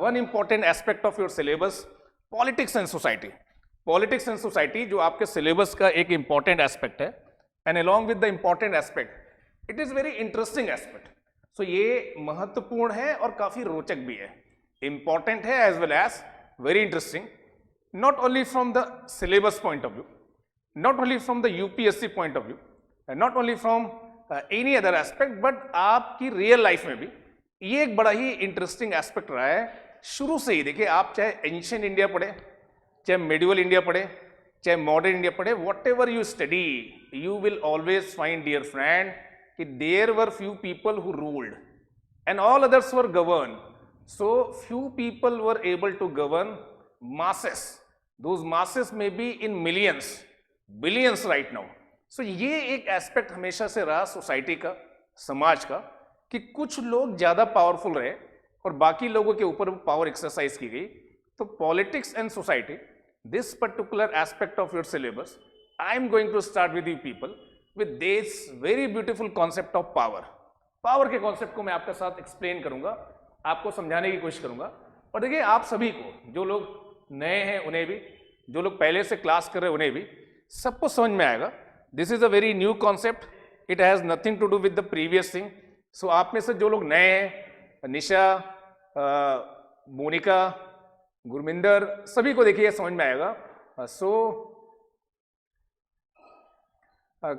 One important aspect of your syllabus, politics and society. Politics and society जो आपके syllabus का एक important aspect है, and along with the important aspect it is very interesting aspect. So ये महत्वपूर्ण है और काफी रोचक भी है, इंपॉर्टेंट है as well as very interesting, not only from the syllabus point of view, not only from the UPSC point of view, and not only from any other aspect, but आपकी रियल लाइफ में भी ये एक बड़ा ही interesting aspect रहा है शुरू से ही। देखिए, आप चाहे एंशिएंट इंडिया पढ़े, चाहे मेडिवल इंडिया पढ़े, चाहे मॉडर्न इंडिया पढ़े, whatever you study, you will always find, dear friend, कि there were few people who ruled and all others were govern. So few people were able to govern masses. Those masses may be in millions, billions right now. So ये एक aspect हमेशा से रहा society का, समाज का, कि कुछ लोग ज्यादा पावरफुल रहे और बाकी लोगों के ऊपर पावर एक्सरसाइज की गई। तो politics and society, this particular aspect of your syllabus, I am going to start with you people with this very beautiful concept of power. Power के कॉन्सेप्ट को मैं आपके साथ एक्सप्लेन करूंगा, आपको समझाने की कोशिश करूंगा। और देखिए, आप सभी को, जो लोग नए हैं उन्हें भी, जो लोग पहले से क्लास कर रहे हैं उन्हें भी, सबको समझ में आएगा। This is a very new concept, it has nothing to do with the previous thing. So आप में से जो लोग नए हैं, निशा, मोनिका, गुरमिंदर, सभी को देखिए समझ में आएगा।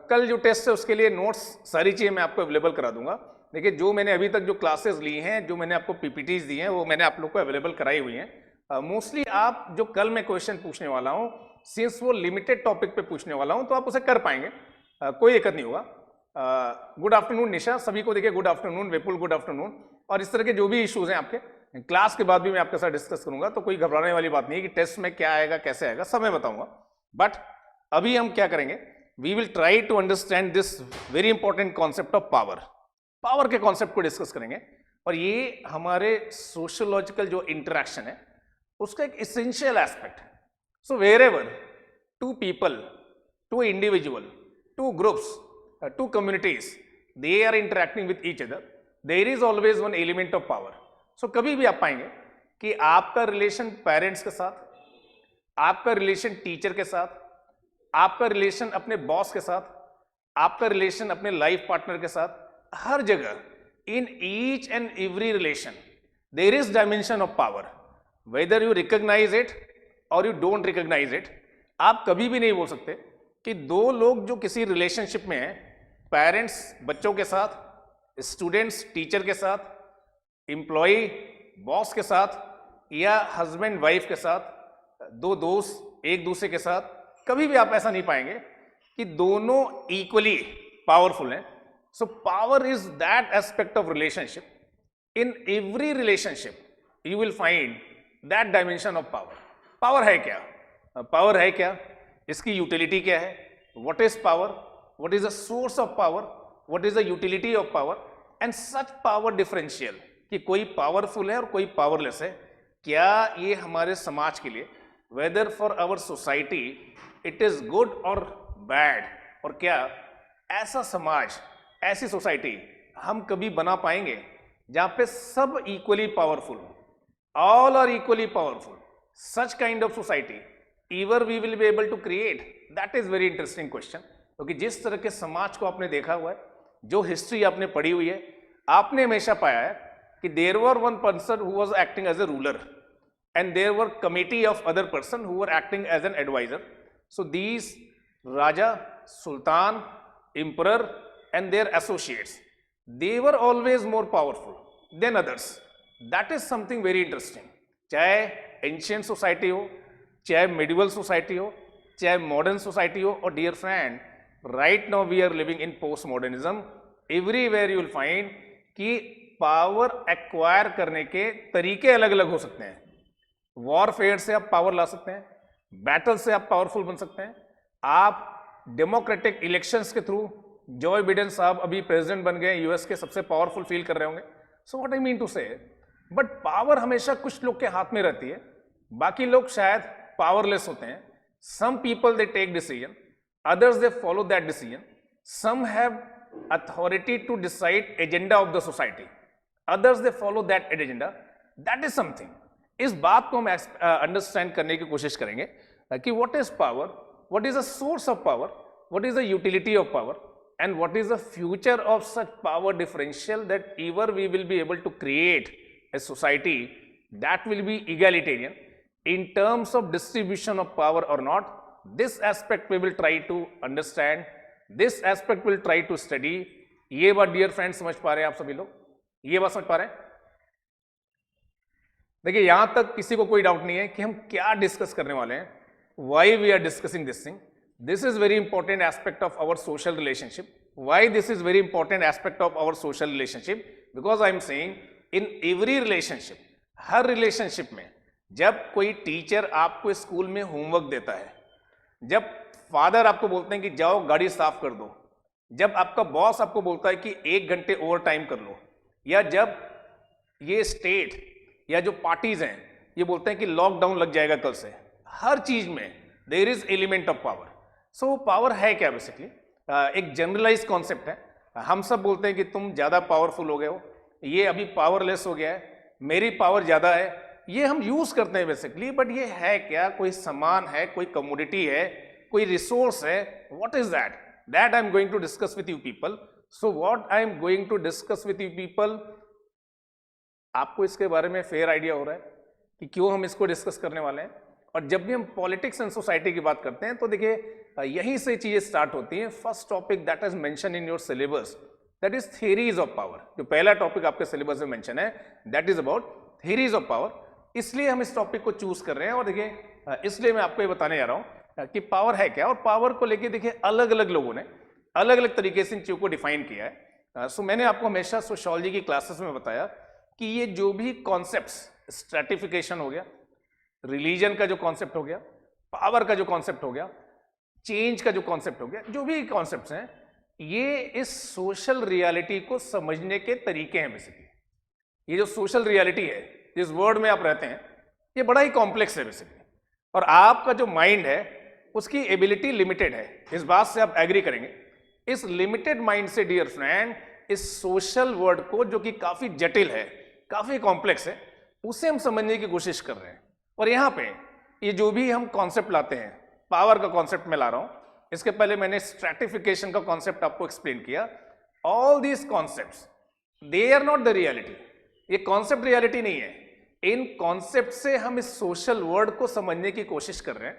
कल जो टेस्ट है उसके लिए नोट्स, सारी चीजें मैं आपको अवेलेबल करा दूंगा। देखिए, जो मैंने अभी तक जो क्लासेस ली हैं, जो मैंने आपको पीपीटीज दी हैं, वो मैंने आप लोग को अवेलेबल कराई हुई हैं। मोस्टली आप जो कल मैं क्वेश्चन पूछने वाला हूं, सिंस वो लिमिटेड टॉपिक पे पूछने वाला हूं, तो आप उसे कर पाएंगे, कोई दिक्कत नहीं होगा। गुड आफ्टरनून निशा, सभी को देखिए गुड आफ्टरनून, विपुल गुड आफ्टरनून। और इस तरह के जो भी इश्यूज हैं आपके, क्लास के बाद भी मैं आपके साथ डिस्कस करूंगा, तो कोई घबराने वाली बात नहीं है कि टेस्ट में क्या आएगा, कैसे आएगा, सब मैं बताऊंगा। बट अभी हम क्या करेंगे, we will try to understand this very important concept of power. Power के कॉन्सेप्ट को डिस्कस करेंगे, और ये हमारे सोशियोलॉजिकल जो इंटरेक्शन है उसका एक इसेंशियल एस्पेक्ट है। So wherever two people, two individual, two groups, two communities, they are interacting with each other, there is always one element of power. So कभी भी आप पाएंगे कि आपका रिलेशन पेरेंट्स के साथ, आपका रिलेशन टीचर के साथ, आपका रिलेशन अपने बॉस के साथ, आपका रिलेशन अपने लाइफ पार्टनर के साथ, हर जगह, in each and every relation there is dimension of power, whether you recognise it और यू डोंट रिकॉग्नाइज इट। आप कभी भी नहीं बोल सकते कि दो लोग जो किसी रिलेशनशिप में हैं, पेरेंट्स बच्चों के साथ, स्टूडेंट्स टीचर के साथ, एम्प्लॉय बॉस के साथ, या हस्बैंड वाइफ के साथ, दो दोस्त एक दूसरे के साथ, कभी भी आप ऐसा नहीं पाएंगे कि दोनों इक्वली पावरफुल हैं। So power is that aspect of relationship, in every relationship you will find that dimension of power. Power है क्या, पावर है क्या, इसकी यूटिलिटी क्या है, what is power, what is the source of power, what is the utility of power, and such power differential, कि कोई powerful है और कोई पावरलेस है। क्या ये हमारे समाज के लिए, whether for our society it is good और बैड, और क्या ऐसा समाज, ऐसी सोसाइटी हम कभी बना पाएंगे जहां पे सब इक्वली पावरफुल हो, all are equally powerful? Such kind of society ever we will be able to create? That is very interesting question. क्योंकि जिस तरह के समाज को आपने देखा हुआ है, जो हिस्ट्री आपने पढ़ी हुई है, आपने हमेशा पाया है कि there were one person who was acting as a ruler and there were committee of other person who were acting as an advisor. So these Raja, Sultan, Emperor and their associates, they were always more powerful than others. That is something very interesting. चाहे ancient society हो, चाहे medieval society हो, चाहे modern society हो, और dear friend, right now we are living in post modernism. Everywhere you will find कि power acquire करने के तरीके अलग अलग हो सकते हैं। वॉरफेयर से आप पावर ला सकते हैं, बैटल से आप पावरफुल बन सकते हैं, आप डेमोक्रेटिक इलेक्शंस के थ्रू, जो बिडेन साहब अभी प्रेसिडेंट बन गए, यूएस के सबसे पावरफुल फील कर रहे होंगे। So what I mean to say, but power हमेशा कुछ लोग के हाथ में रहती है, बाकी लोग शायद पावरलेस होते हैं। Some people they take decision, others they follow that decision. Some have authority to decide agenda of the society, others they follow that agenda. That is something. इस बात को हम अंडरस्टैंड करने की कोशिश करेंगे कि what is power, what is the source of power, what is the utility of power, and what is the future of such power differential that ever we will be able to create a society that will be egalitarian in terms of distribution of power or not. This aspect we will try to understand, this aspect we will try to study. ये बात dear friends समझ पा रहे हैं आप सभी लोग? ये बात समझ पा रहे हैं? देखिए यहां तक किसी को कोई डाउट नहीं है कि हम क्या डिस्कस करने वाले हैं, why we are discussing this thing. This is very important aspect of our social relationship. Why this is very important aspect of our social relationship? Because I am saying in every relationship, her relationship में जब कोई teacher आपको school में homework देता है, जब father आपको बोलते हैं कि जाओ गाड़ी साफ कर दो, जब आपका बॉस आपको बोलता है कि 1 घंटे ओवर टाइम कर लो, या जब ये स्टेट या जो पार्टीज हैं ये बोलते हैं कि लॉकडाउन लग जाएगा कल से, हर चीज में there is element of power. So power है क्या बेसिकली? एक जनरलाइज कॉन्सेप्ट है. हम सब बोलते हैं कि तुम ज़्यादा पावरफुल हो गए हो, ये अभी पावरलेस हो गया है, मेरी पावर ज़्यादा है, ये हम यूज़ करते हैं बेसिकली. बट ये है क्या? कोई सामान है, कोई कमोडिटी है, कोई रिसोर्स है? What is that? That I am going to discuss with you people. So what I am going to discuss with you people, आपको इसके बारे में फेयर आइडिया हो रहा है कि क्यों हम इसको डिस्कस करने वाले हैं? और जब भी हम पॉलिटिक्स एंड सोसाइटी की बात करते हैं तो देखिए यहीं से चीजें स्टार्ट होती हैं. First topic that is mention in your syllabus, that is theories of power. जो पहला टॉपिक आपके सिलेबस में मेंशन है that is about theories of power. इसलिए हम इस टॉपिक को चूज कर रहे हैं. और देखिए इसलिए मैं आपको ये बताने जा रहा हूं कि पावर है क्या, और पावर को लेके देखिए अलग अलग लोगों ने अलग अलग तरीके से इन चीजों को डिफाइन किया है. सो मैंने आपको हमेशा सोशियोलॉजी की क्लासेस में बताया कि ये जो भी कॉन्सेप्ट्स, स्ट्रैटिफिकेशन हो गया, रिलीजन का जो कॉन्सेप्ट हो गया, पावर का जो कॉन्सेप्ट हो गया, चेंज का जो कॉन्सेप्ट हो गया, जो भी कॉन्सेप्ट्स हैं, ये इस सोशल रियलिटी को समझने के तरीके हैं बेसिकली. ये जो सोशल रियलिटी है, जिस वर्ल्ड में आप रहते हैं, ये बड़ा ही कॉम्प्लेक्स है बेसिकली. और आपका जो माइंड है उसकी एबिलिटी लिमिटेड है. इस बात से आप एग्री करेंगे. इस लिमिटेड माइंड से डियर फ्रेंड इस सोशल वर्ल्ड को, जो कि काफी जटिल है, काफी कॉम्प्लेक्स है, उसे हम समझने की कोशिश कर रहे हैं. और यहाँ पे ये जो भी हम कॉन्सेप्ट लाते हैं, पावर का कॉन्सेप्ट मैं ला रहा हूं, इसके पहले मैंने स्ट्रैटिफिकेशन का कॉन्सेप्ट आपको एक्सप्लेन किया. All these concepts they are not the reality. ये कॉन्सेप्ट रियलिटी नहीं है. इन कॉन्सेप्ट से हम इस सोशल वर्ल्ड को समझने की कोशिश कर रहे हैं.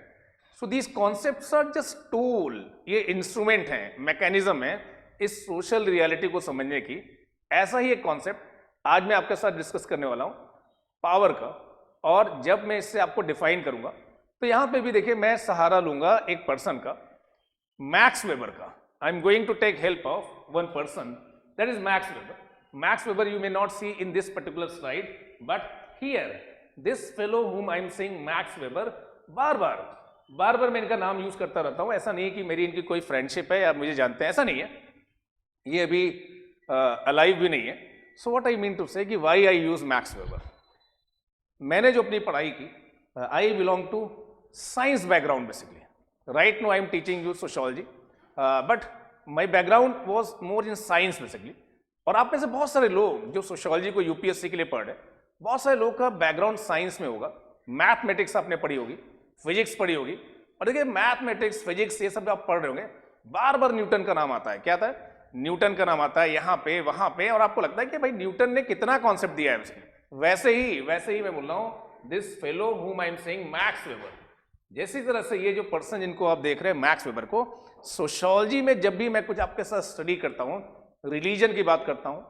So these concepts are just tool. ये इंस्ट्रूमेंट हैं, मैकेनिज्म है इस सोशल रियलिटी को समझने की. ऐसा ही एक कॉन्सेप्ट आज मैं आपके साथ डिस्कस करने वाला हूं, पावर का. और जब मैं इससे आपको डिफाइन करूंगा तो यहां पे भी देखिए मैं सहारा लूंगा एक पर्सन का, मैक्स वेबर का. I am going to take help of one person, that is Max Weber. Max Weber you may not see in this particular slide, but here this fellow whom I am saying Max Weber, बार बार मैं इनका नाम use करता रहता हूं. ऐसा नहीं है कि मेरी इनकी कोई फ्रेंडशिप है या मुझे जानते हैं, ऐसा नहीं है. ये अभी अलाइव भी नहीं है. So what I mean to say कि why I use Max Weber. मैंने जो अपनी पढ़ाई की, I belong to science background basically. Right now I am teaching you sociology, but my background was more in science basically. और आप में से बहुत सारे लोग जो सोशियोलॉजी को यूपीएससी के लिए पढ़ रहे हैं, बहुत सारे लोग का बैकग्राउंड साइंस में होगा. मैथमेटिक्स आपने पढ़ी होगी, फिजिक्स पढ़ी होगी. और देखिए मैथमेटिक्स, फिजिक्स ये सब आप पढ़ रहे होंगे, बार बार न्यूटन का नाम आता है. क्या आता है? न्यूटन का नाम आता है यहाँ पे, वहां पे. और आपको लगता है कि भाई न्यूटन ने कितना कॉन्सेप्ट दिया है उसमें. वैसे ही मैं बोल रहा हूं this fellow whom I am saying Max weber. जैसी तरह से ये जो पर्सन जिनको आप देख रहे हैं मैक्स वेबर को, सोशियोलॉजी में जब भी मैं कुछ आपके साथ स्टडी करता हूं, रिलीजन की बात करता हूं,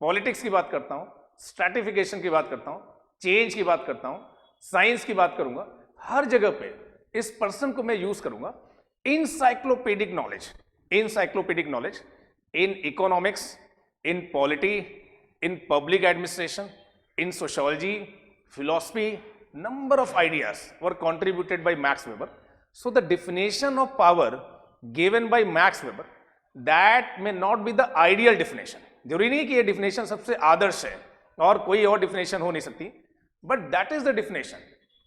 पॉलिटिक्स की बात करता हूं, स्ट्रैटिफिकेशन की बात करता हूं, चेंज की बात करता हूं, साइंस की बात करूंगा, हर जगह पे इस पर्सन को मैं यूज करूंगा. Encyclopedic knowledge in economics, in polity, in public administration, in sociology, philosophy, number of ideas were contributed by Max Weber. So the definition of power given by Max Weber, that may not be the ideal definition. जरूरी नहीं कि ये definition सबसे आदर्श है और कोई और definition हो नहीं सकती, but that is the definition.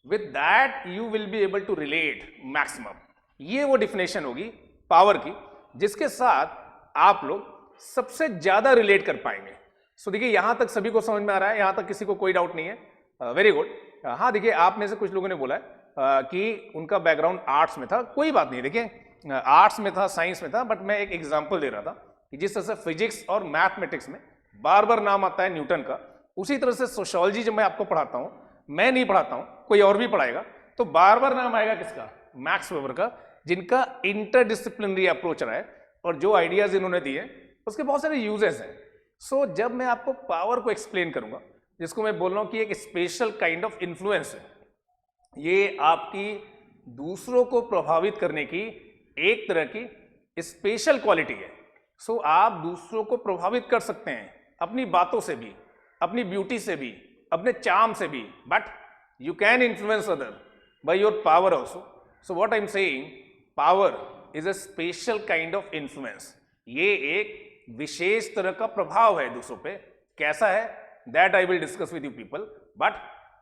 With that you will be able to relate maximum. ये वो definition होगी power की जिसके साथ आप लोग सबसे ज्यादा relate कर पाएंगे. सो देखिए यहां तक सभी को समझ में आ रहा है, यहां तक किसी को कोई डाउट नहीं है. Very good. हाँ देखिए, आप में से कुछ लोगों ने बोला है कि उनका बैकग्राउंड आर्ट्स में था। कोई बात नहीं, देखिए आर्ट्स में था, साइंस में था, बट मैं एक एग्जांपल दे रहा था कि जिस तरह से फिजिक्स और मैथमेटिक्स में बार बार नाम आता है न्यूटन का, उसी तरह से सोशियोलॉजी जब मैं आपको पढ़ाता हूँ, मैं नहीं पढ़ाता हूँ, कोई और भी पढ़ाएगा, तो बार बार नाम आएगा किसका? मैक्स वेबर का, जिनका इंटरडिसिप्लिनरी अप्रोच रहा है और जो आइडियाज इन्होंने दिए उसके बहुत सारे यूजेस हैं। सो जब मैं आपको पावर को एक्सप्लेन करूंगा, जिसको मैं बोल रहा हूं कि एक स्पेशल काइंड ऑफ इन्फ्लुएंस है, ये आपकी दूसरों को प्रभावित करने की एक तरह की स्पेशल क्वालिटी है। सो आप दूसरों को प्रभावित कर सकते हैं अपनी बातों से भी, अपनी ब्यूटी से भी, अपने चार्म से भी, but you can influence other by your power also. So what I am saying, power is a special kind of influence. ये एक विशेष तरह का प्रभाव है दूसरों पे। कैसा है, that I will discuss with you people. But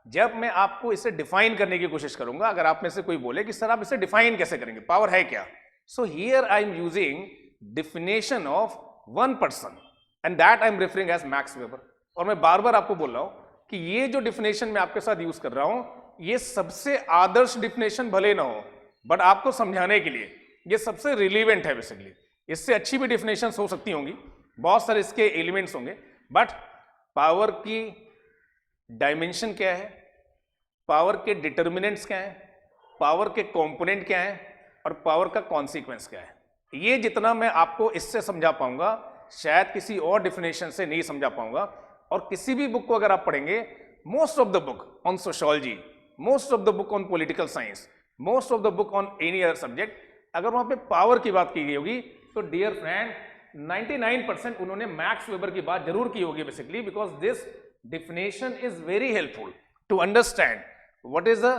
जब मैं आपको इसे डिफाइन करने की कोशिश करूंगा, अगर आप में से कोई बोले कि सर आप इसे डिफाइन कैसे करेंगे, पावर है क्या, so here I am using definition of one person and that I am referring as Max Weber. और मैं बार बार आपको बोल रहा हूं कि ये जो डिफिनेशन मैं आपके साथ यूज कर रहा हूं, ये सबसे आदर्श डिफिनेशन भले ना हो, बट आपको समझाने के लिए ये सबसे रिलीवेंट है बेसिकली। इससे अच्छी भी डिफिनेशंस हो सकती होंगी, बहुत सारे इसके एलिमेंट्स होंगे, बट पावर की डायमेंशन क्या है, पावर के डिटर्मिनेंट्स क्या है, पावर के कंपोनेंट क्या है और पावर का कॉन्सिक्वेंस क्या है, ये जितना मैं आपको इससे समझा पाऊंगा शायद किसी और डिफिनेशन से नहीं समझा पाऊंगा। और किसी भी बुक को अगर आप पढ़ेंगे, most of the book on sociology, most of the book on political science, most of the book on any other subject, अगर वहां पे पावर की बात की गई होगी तो डियर फ्रेंड 99% उन्होंने मैक्स वेबर की बात जरूर की होगी basically, because this definition is very helpful to understand what is the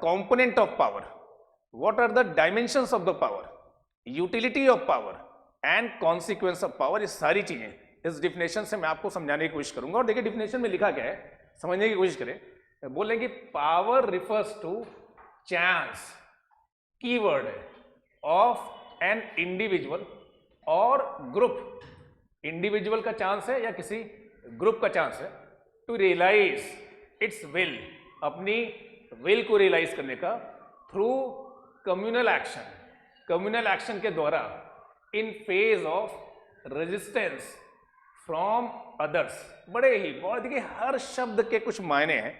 component of power, what are the dimensions of the power, utility of power and consequence of power। ये सारी चीजें इस definition से मैं आपको समझाने की कोशिश करूंगा। और देखिए डिफिनेशन में लिखा क्या है, समझने की कोशिश करें। बोलेंगे power refers to chance, keyword है, ऑफ एन इंडिविजुअल और ग्रुप। इंडिविजुअल का चांस है या किसी ग्रुप का चांस है टू रियलाइज इट्स विल, अपनी विल को रियलाइज करने का through communal action, communal action के द्वारा, in face of resistance from others. बड़े ही बहुत, देखिए हर शब्द के कुछ मायने हैं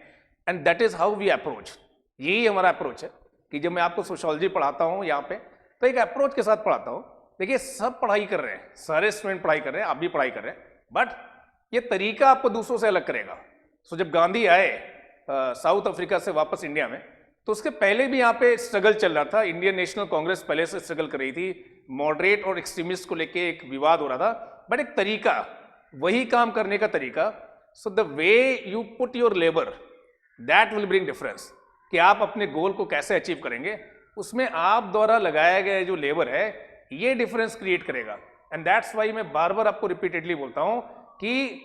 and that is how we approach. यही हमारा अप्रोच है कि जब मैं आपको सोशियोलॉजी पढ़ाता हूं यहाँ पे, तो एक अप्रोच के साथ पढ़ाता हूं। देखिए सब पढ़ाई कर रहे हैं, सारे स्टूडेंट पढ़ाई कर रहे हैं, आप भी पढ़ाई कर रहे हैं, बट ये तरीका आपको दूसरों से अलग करेगा। सो जब गांधी आए साउथ अफ्रीका से वापस इंडिया में, तो उसके पहले भी यहाँ पे स्ट्रगल चल रहा था। इंडियन नेशनल कांग्रेस पहले से स्ट्रगल कर रही थी, मॉडरेट और एक्सट्रीमिस्ट को लेके एक विवाद हो रहा था, बट एक तरीका, वही काम करने का तरीका। So the way you put your labour that will bring difference, कि आप अपने गोल को कैसे अचीव करेंगे, उसमें आप द्वारा लगाया गया जो लेबर है ये डिफरेंस क्रिएट करेगा। एंड दैट्स वाई मैं बार बार आपको रिपीटेडली बोलता हूं कि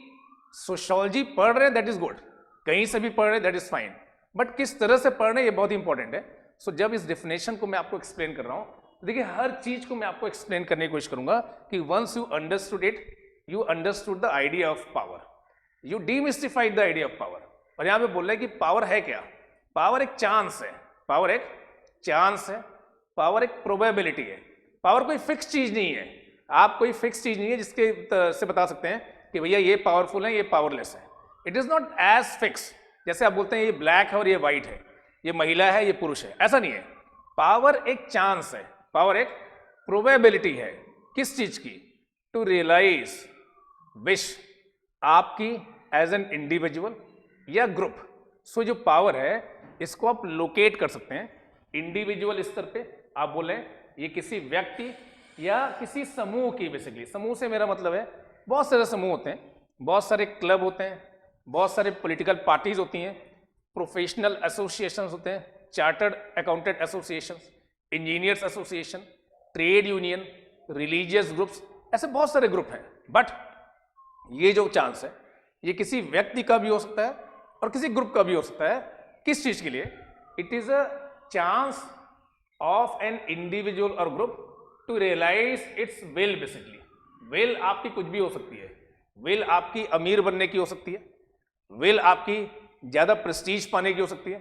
सोशियोलॉजी पढ़ रहे हैं दैट इज गुड, कहीं से भी पढ़ रहे हैं दैट इज फाइन, बट किस तरह से पढ़ रहे हैं ये बहुत इंपॉर्टेंट है। सो जब इस डेफिनेशन को मैं आपको एक्सप्लेन कर रहा हूं, तो देखिए हर चीज को मैं आपको एक्सप्लेन करने की कोशिश करूंगा कि once you understood it, you understood the idea of power, you demystified the idea of power. और यहां पे बोल रहे हैं कि पावर है क्या, पावर एक चांस है, पावर एक चांस है, पावर एक प्रोबेबिलिटी है। पावर कोई फिक्स चीज नहीं है, आप कोई फिक्स चीज नहीं है जिसके से बता सकते हैं कि भैया ये पावरफुल है, ये पावरलेस है। It is not as fix, जैसे आप बोलते हैं ये ब्लैक है और ये व्हाइट है, ये महिला है, ये पुरुष है, ऐसा नहीं है। पावर एक चांस है, पावर एक प्रोबेबिलिटी है। किस चीज की? टू रियलाइज विश आपकी एज एन इंडिविजुअल या ग्रुप। सो जो पावर है इसको आप लोकेट कर सकते हैं इंडिविजुअल स्तर पे, आप बोले ये किसी व्यक्ति या किसी समूह की। बेसिकली समूह से मेरा मतलब है बहुत सारे समूह होते हैं, बहुत सारे क्लब होते हैं, बहुत सारे पॉलिटिकल पार्टीज होती हैं, प्रोफेशनल एसोसिएशंस होते हैं, chartered accountant associations, engineers association, trade union, religious groups, ऐसे बहुत सारे ग्रुप हैं। बट ये जो चांस है ये किसी व्यक्ति का भी हो सकता है और किसी ग्रुप का भी हो सकता है। किस चीज के लिए? It is a chance of an individual और group to realise its will. Basically will आपकी कुछ भी हो सकती है, विल आपकी अमीर बनने की हो सकती है, विल आपकी ज्यादा प्रेस्टीज पाने की हो सकती है,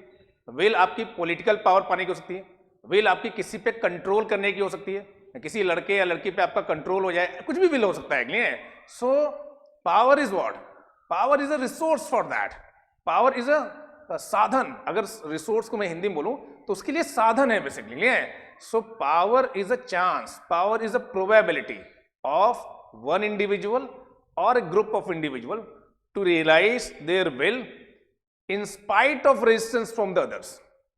विल आपकी पॉलिटिकल पावर पाने की हो सकती है, विल आपकी किसी पे कंट्रोल करने की हो सकती है, किसी लड़के या लड़की पे आपका कंट्रोल हो जाए, कुछ भी विल हो सकता है। So power is what? Power is a resource for that. Power is अ साधन। अगर रिसोर्स को मैं हिंदी में बोलूं तो उसके लिए साधन है basically. So power is a chance, power is a probability of one individual और a group of individual to realize their will in spite of resistance from the others।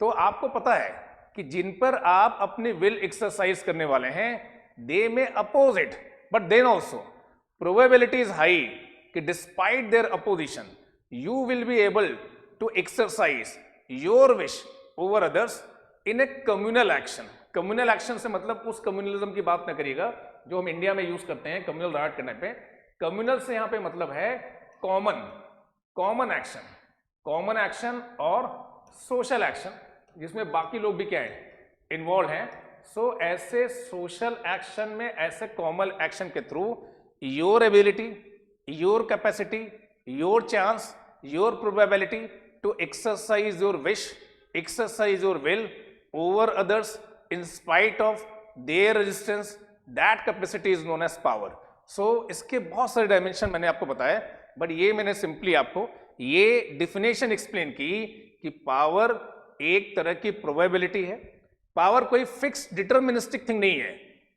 तो आपको पता है कि जिन पर आप अपनी विल एक्सरसाइज करने वाले हैं, they may oppose it, but then also probability is high कि despite their opposition you will be able to exercise your wish over others in a communal action. Communal action से मतलब उस communalism की बात ना करिएगा जो हम इंडिया में यूज करते हैं कम्युनल राइट करने पे। कम्युनल से यहां पे मतलब है कॉमन एक्शन और सोशल एक्शन, जिसमें बाकी लोग भी क्या है, इन्वॉल्व हैं। सो ऐसे सोशल एक्शन में, ऐसे कॉमन एक्शन के through your ability, your capacity, your chance, your probability to exercise your wish, exercise your will over others in spite of their resistance, that capacity is known as power. So इसके बहुत सारे dimension मैंने आपको बताया, but ये मैंने simply आपको ये डिफिनेशन एक्सप्लेन की कि पावर एक तरह की प्रोबेबिलिटी है। पावर कोई फिक्स डिटर्मिनिस्टिक थिंग नहीं है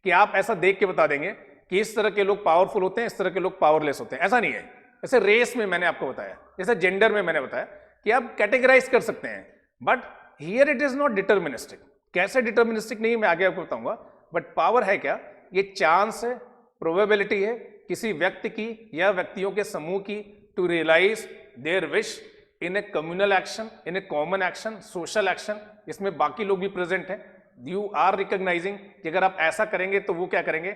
कि आप ऐसा देख के बता देंगे कि इस तरह के लोग पावरफुल होते हैं, इस तरह के लोग पावरलेस होते हैं, ऐसा नहीं है। जैसे रेस में मैंने आपको बताया, जैसे जेंडर में मैंने बताया कि आप कैटेगराइज कर सकते हैं, but here it is not deterministic. कैसे डिटर्मिनिस्टिक नहीं मैं आगे आपको बताऊंगा, बट पावर है क्या? ये चांस है, प्रोबेबिलिटी है किसी व्यक्ति की या व्यक्तियों के समूह की to realise their wish in a communal action, in a common action, social action, इसमें बाकी लोग भी प्रेजेंट हैं। यू आर रिकॉग्नाइजिंग कि अगर आप ऐसा करेंगे तो वो क्या करेंगे,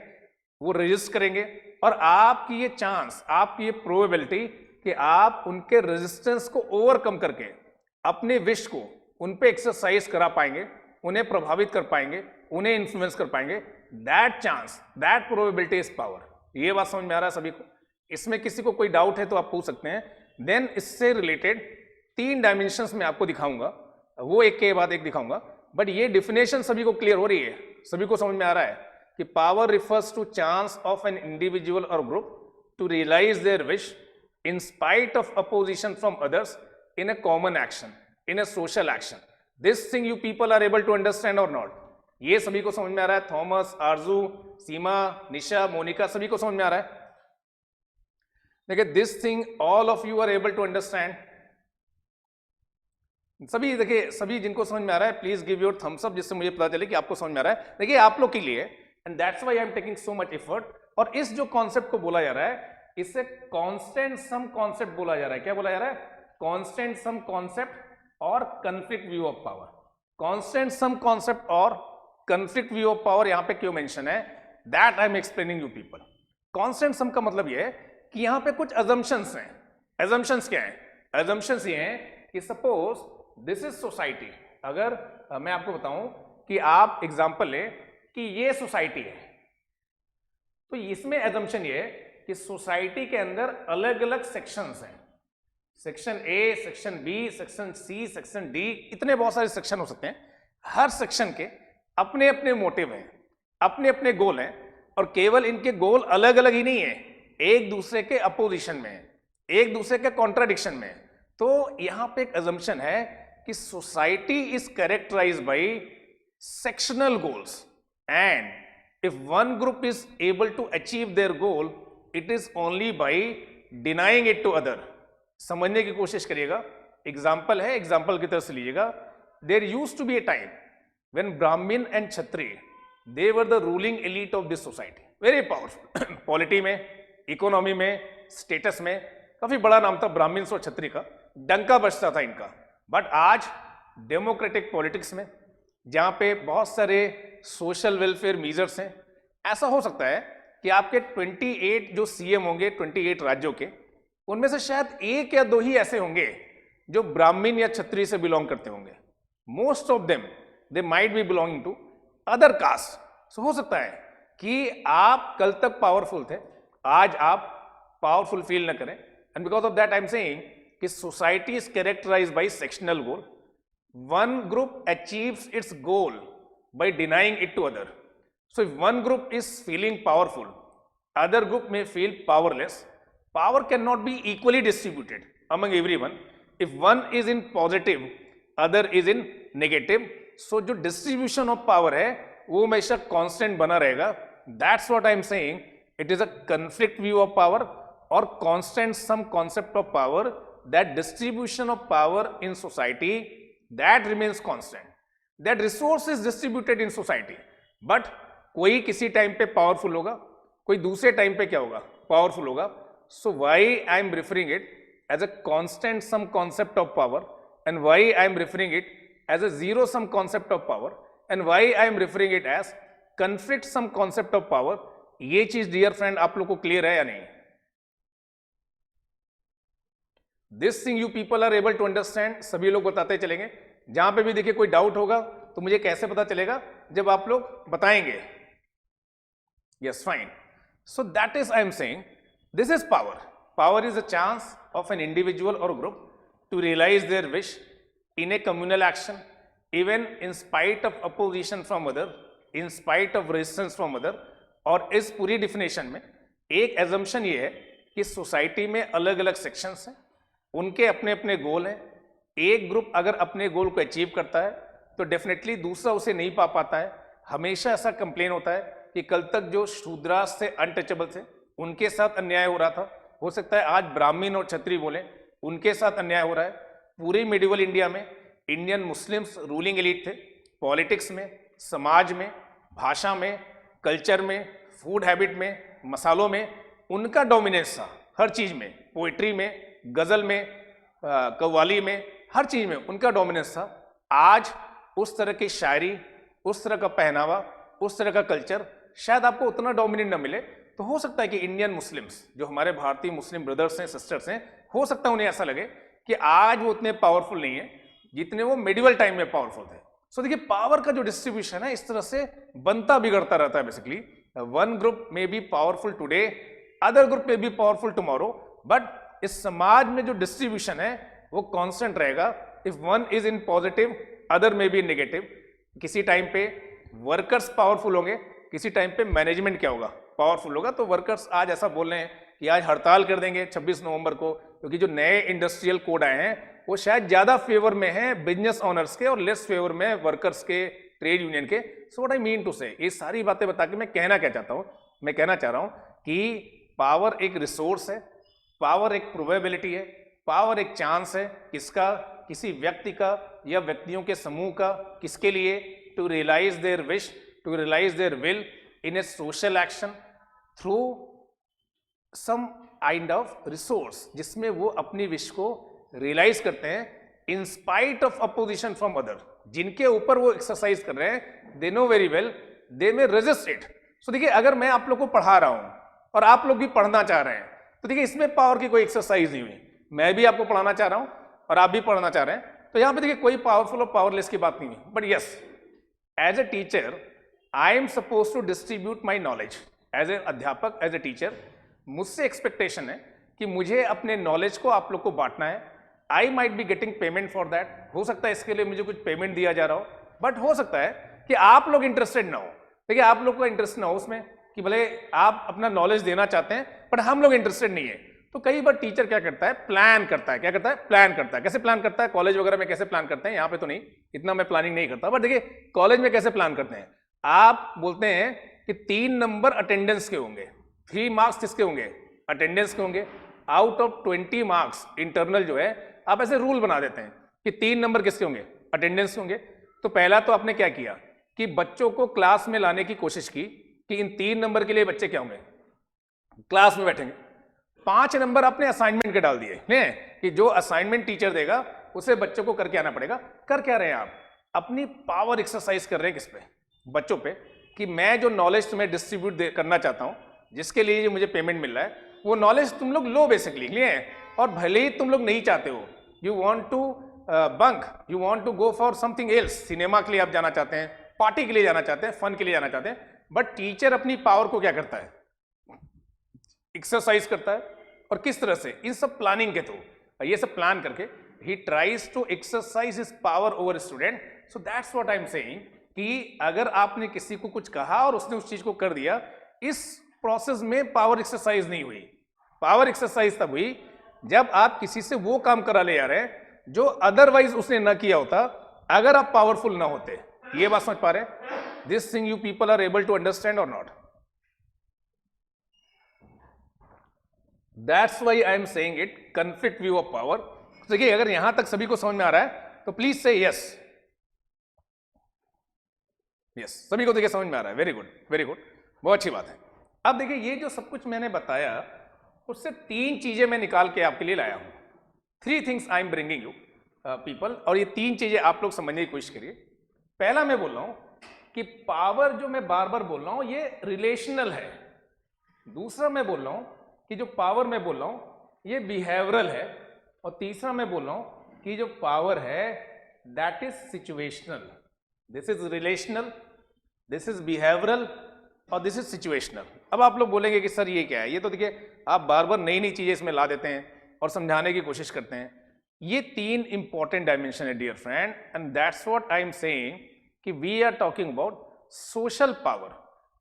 वो रेजिस्ट करेंगे, और आपकी ये चांस, आपकी ये प्रोबेबिलिटी कि आप उनके रेजिस्टेंस को ओवरकम करके अपने विश को उन पे एक्सरसाइज करा पाएंगे, उन्हें प्रभावित कर पाएंगे, उन्हें इन्फ्लुएंस कर पाएंगे, that chance, that probability is power. ये बात समझ में आ रहा है सभी को? इसमें किसी को कोई डाउट है तो आप पूछ सकते हैं। देन इससे रिलेटेड 3 डायमेंशंस में आपको दिखाऊंगा, वो एक के बाद एक दिखाऊंगा, बट ये डिफिनेशन सभी को क्लियर हो रही है, सभी को समझ में आ रहा है कि power refers to chance of an individual और group to realise their wish in spite of opposition from others in a common action, in a social action. This thing you people are able to understand और not? ये सभी को समझ में आ रहा है? थॉमस, आरजू, सीमा, निशा, मोनिका, सभी को समझ में आ रहा है? देखिए, this thing all of you are able to understand. सभी देखिए, सभी जिनको समझ में आ रहा है please give your thumbs up, जिससे मुझे पता चले कि आपको समझ में आ रहा है। देखिए, आप लोग के लिए, and that's why I am taking so much effort. और इस जो कॉन्सेप्ट को बोला जा रहा है, इसे कांस्टेंट सम कॉन्सेप्ट बोला जा रहा है। क्या बोला जा रहा है? कांस्टेंट सम कॉन्सेप्ट और conflict view of power. Constant sum concept और कॉन्फ्लिक्ट व्यू ऑफ पावर यहां पे क्यों मेंशन है, that I am explaining you people. Constant sum का मतलब यह है कि यहां पे कुछ अजम्पशंस हैं। अजम्पशंस क्या है? अजम्पशंस ये हैं कि सपोज दिस इज सोसाइटी। अगर मैं आपको बताऊं कि आप एग्जांपल लें कि ये सोसाइटी है, तो इसमें अजम्पशन ये है कि सोसाइटी के अंदर अलग अलग सेक्शंस हैं। Section A, section B, section C, section D, इतने बहुत सारे सेक्शन हो सकते हैं। हर सेक्शन के अपने अपने मोटिव हैं, अपने अपने गोल हैं, और केवल इनके गोल अलग अलग ही नहीं है, एक दूसरे के अपोजिशन में, एक दूसरे के कॉन्ट्राडिक्शन में। तो यहां पे एक अजम्पशन है कि society is characterised by sectional goals, and if one group is able to achieve their goal, it is only by denying it to other. समझने की कोशिश करिएगा। एग्जाम्पल है, एग्जाम्पल की तरफ से लीजिएगा। There used to be a time when Brahmin and Kshatriya, they were the ruling elite of this society, very powerful। Polity में, इकोनॉमी में, स्टेटस में काफी बड़ा नाम था ब्राह्मण्स और क्षत्रिय का, डंका बजता था इनका। बट आज डेमोक्रेटिक पॉलिटिक्स में, जहां पे बहुत सारे सोशल वेलफेयर मेजर्स हैं, ऐसा हो सकता है कि आपके 28 जो सीएम होंगे 28 राज्यों के, उनमें से शायद 1 या 2 ही ऐसे होंगे जो ब्राह्मण या क्षत्रिय से बिलोंग करते होंगे। Most of them they might be belonging to other caste। So हो सकता है कि आप कल तक पावरफुल थे, आज आप पावरफुल फील न करें, and because of that I am saying कि society is characterise by sectional goal. One group achieves its goal by denying it to other. So if one group is feeling powerful, other group may feel powerless. Power cannot be equally distributed among everyone. If one is in positive, other is in negative. So जो distribution of power है वो हमेशा constant बना रहेगा. That's what I am saying. It is a conflict view of power or constant some concept of power. That distribution of power in society that remains constant. That resource is distributed in society, but कोई किसी time पे powerful होगा, कोई दूसरे time पे क्या होगा, powerful होगा. So why I am referring it as a constant sum concept of power, and why I am referring it as a zero sum concept of power, and why I am referring it as conflict sum concept of power. ये चीज dear friend आप लोग को clear है या नहीं? This thing you people are able to understand. सभी लोग बताते चलेंगे. जहां पे भी देखिए कोई डाउट होगा तो मुझे कैसे पता चलेगा? जब आप लोग बताएंगे. Yes, fine. So that is I am saying this is power. Power is a chance of an individual और group to realise their wish in a communal action, even in spite of opposition from other, in spite of resistance from other. और इस पूरी definition में एक assumption ये है कि society में अलग अलग सेक्शंस हैं, उनके अपने अपने गोल हैं. एक ग्रुप अगर अपने गोल को अचीव करता है तो डेफिनेटली दूसरा उसे नहीं पा पाता है. हमेशा ऐसा कंप्लेन होता है कि कल तक जो शूद्रास थे, अनटचेबल थे, उनके साथ अन्याय हो रहा था. हो सकता है आज ब्राह्मण और क्षत्रिय बोले, उनके साथ अन्याय हो रहा है. पूरे मिडिवल इंडिया में इंडियन मुस्लिम्स रूलिंग एलीट थे. पॉलिटिक्स में, समाज में, भाषा में, कल्चर में, फूड हैबिट में, मसालों में उनका डोमिनेंस था. हर चीज में, पोइट्री में, गजल में, कव्वाली में, हर चीज में उनका डोमिनेंस था. आज उस तरह की शायरी, उस तरह का पहनावा, उस तरह का कल्चर शायद आपको उतना डोमिनेंट न मिले. तो हो सकता है कि इंडियन मुस्लिम्स, जो हमारे भारतीय मुस्लिम ब्रदर्स हैं, सिस्टर्स हैं, हो सकता है उन्हें ऐसा लगे कि आज वो उतने पावरफुल नहीं है जितने वो मिडिवल टाइम में पावरफुल थे. सो देखिए पावर का जो डिस्ट्रीब्यूशन है इस तरह से बनता बिगड़ता रहता है. बेसिकली वन ग्रुप में B powerful today, other group में बी पावरफुल टुमारो, बट इस समाज में जो डिस्ट्रीब्यूशन है वो कांस्टेंट रहेगा. If one is in positive, other में बी नेगेटिव. किसी टाइम पे वर्कर्स पावरफुल होंगे, किसी टाइम पे मैनेजमेंट क्या होगा, पावरफुल होगा. तो वर्कर्स आज ऐसा बोल रहे हैं कि आज हड़ताल कर देंगे 26 नवंबर को, क्योंकि जो नए इंडस्ट्रियल कोड आए हैं वो शायद ज्यादा फेवर में है बिजनेस ऑनर्स के और लेस फेवर में वर्कर्स के, ट्रेड यूनियन के. So what I mean to say, ये सारी बातें बता के मैं कहना क्या चाहता हूं? मैं कहना चाह रहा हूं कि पावर एक रिसोर्स है, पावर एक प्रोबेबिलिटी है, पावर एक चांस है. किसका? किसी व्यक्ति का या व्यक्तियों के समूह का. किसके लिए? To realise their wish, to realise their will in a social action through some kind of resource, जिसमें वो अपनी विश को रियलाइज करते हैं in spite of opposition from other. जिनके ऊपर वो एक्सरसाइज कर रहे हैं, they know very well they may resist it. So देखिए अगर मैं आप लोग को पढ़ा रहा हूं और आप लोग भी पढ़ना चाह रहे हैं तो देखिए इसमें पावर की कोई एक्सरसाइज नहीं हुई. मैं भी आपको पढ़ाना चाह रहा हूं और आप भी पढ़ना चाह रहे हैं, तो यहां पे देखिए कोई पावरफुल और पावरलेस की बात नहीं हुई. But yes, as a teacher I am suppose to distribute my knowledge. As a अध्यापक, एज ए टीचर मुझसे एक्सपेक्टेशन है कि मुझे अपने नॉलेज को आप लोग को बांटना है. I might be getting payment for that. हो सकता है इसके लिए मुझे कुछ पेमेंट दिया जा रहा हो, बट हो सकता है कि आप लोग इंटरेस्टेड ना हो. देखिए आप लोग का इंटरेस्ट ना हो उसमें कि भले आप अपना नॉलेज देना चाहते हैं बट हम लोग इंटरेस्टेड नहीं है. तो कई बार टीचर क्या करता है, प्लान करता है. क्या करता है? प्लान करता है. कैसे प्लान करता है? कॉलेज वगैरह में कैसे प्लान करते हैं, यहाँ पे तो नहीं, इतना मैं प्लानिंग नहीं करता, बट देखिए कॉलेज में कैसे प्लान करते हैं. आप बोलते हैं कि 3 नंबर अटेंडेंस के होंगे, 3 मार्क्स किसके होंगे? अटेंडेंस के होंगे. आउट ऑफ 20 मार्क्स इंटरनल जो है आप ऐसे रूल बना देते हैं कि 3 नंबर किसके होंगे? अटेंडेंस के होंगे. तो पहला तो आपने क्या किया कि बच्चों को क्लास में लाने की कोशिश की कि इन 3 नंबर के लिए बच्चे क्या होंगे? क्लास में बैठेंगे. 5 नंबर आपने असाइनमेंट के डाल दिए कि जो असाइनमेंट टीचर देगा उसे बच्चों को करके आना पड़ेगा. कर क्या रहे हैं आप? अपनी पावर एक्सरसाइज कर रहे हैं किस पे? बच्चों पे. कि मैं जो नॉलेज तुम्हें डिस्ट्रीब्यूट करना चाहता हूं, जिसके लिए मुझे पेमेंट मिल रहा है, वो नॉलेज तुम लोग लो बेसिकली लिए. और भले ही तुम लोग नहीं चाहते हो, you want to bunk, you want to go for something else. Cinema के लिए आप जाना चाहते हैं, पार्टी के लिए जाना चाहते हैं, फन के लिए जाना चाहते हैं, बट टीचर अपनी पावर को क्या करता है? एक्सरसाइज करता है. और किस तरह से? इन सब प्लानिंग के थ्रू. ये सब प्लान करके ही tries to exercise his power over student. So that's what I am saying कि अगर आपने किसी को कुछ कहा और उसने उस चीज को कर दिया, इस प्रोसेस में पावर एक्सरसाइज नहीं हुई. पावर एक्सरसाइज तब हुई जब आप किसी से वो काम करा ले जा रहे हैं जो अदरवाइज उसने ना किया होता अगर आप पावरफुल ना होते. ये बात समझ पा रहे हैं? This thing you people are able to understand और not? That's why I am saying it conflict view of power. देखिए अगर यहां तक सभी को समझ में आ रहा है तो प्लीज से यस. यस, सभी को देखिए समझ में आ रहा है. वेरी गुड, वेरी गुड, बहुत अच्छी बात है. अब देखिए ये जो सब कुछ मैंने बताया उससे 3 चीजें मैं निकाल के आपके लिए लाया हूं. 3 things I am bringing you people, और ये 3 चीजें आप लोग समझने की कोशिश करिए. पहला मैं बोल रहा हूं कि पावर जो मैं बार बार बोल रहा हूं ये रिलेशनल है. दूसरा मैं बोल रहा हूं कि जो पावर मैं बोल रहा हूं ये बिहेवियरल है. और तीसरा मैं बोल रहा हूं कि जो पावर है that is situational. This is relational, this is behavioural और दिस इज सिचुएशनल. अब आप लोग बोलेंगे कि सर ये क्या है? ये तो देखिए आप बार बार नई नई चीजें इसमें ला देते हैं और समझाने की कोशिश करते हैं. ये 3 इंपॉर्टेंट डायमेंशन है dear friend, and that's what I am saying कि we are talking about social power.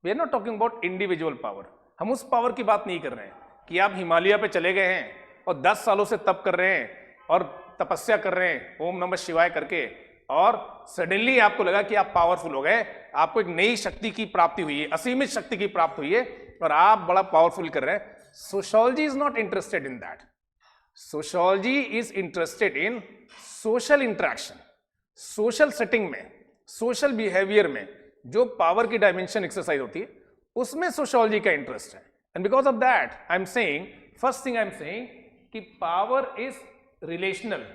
We are not talking about individual power. हम उस पावर की बात नहीं कर रहे हैं कि आप हिमालय पे चले गए हैं और 10 सालों से तप कर रहे हैं और तपस्या कर रहे हैं ओम नमः शिवाय करके, और सडनली आपको लगा कि आप पावरफुल हो गए, आपको एक नई शक्ति की प्राप्ति हुई है, असीमित शक्ति की प्राप्ति हुई है और आप बड़ा पावरफुल कर रहे हैं. Sociology is not interested in that. Sociology is interested in social interaction, social setting में, सोशल बिहेवियर में जो पावर की डायमेंशन एक्सरसाइज होती है उसमें सोशियोलॉजी का इंटरेस्ट है. And because of that I am saying, first thing I am saying कि पावर इज रिलेशनल.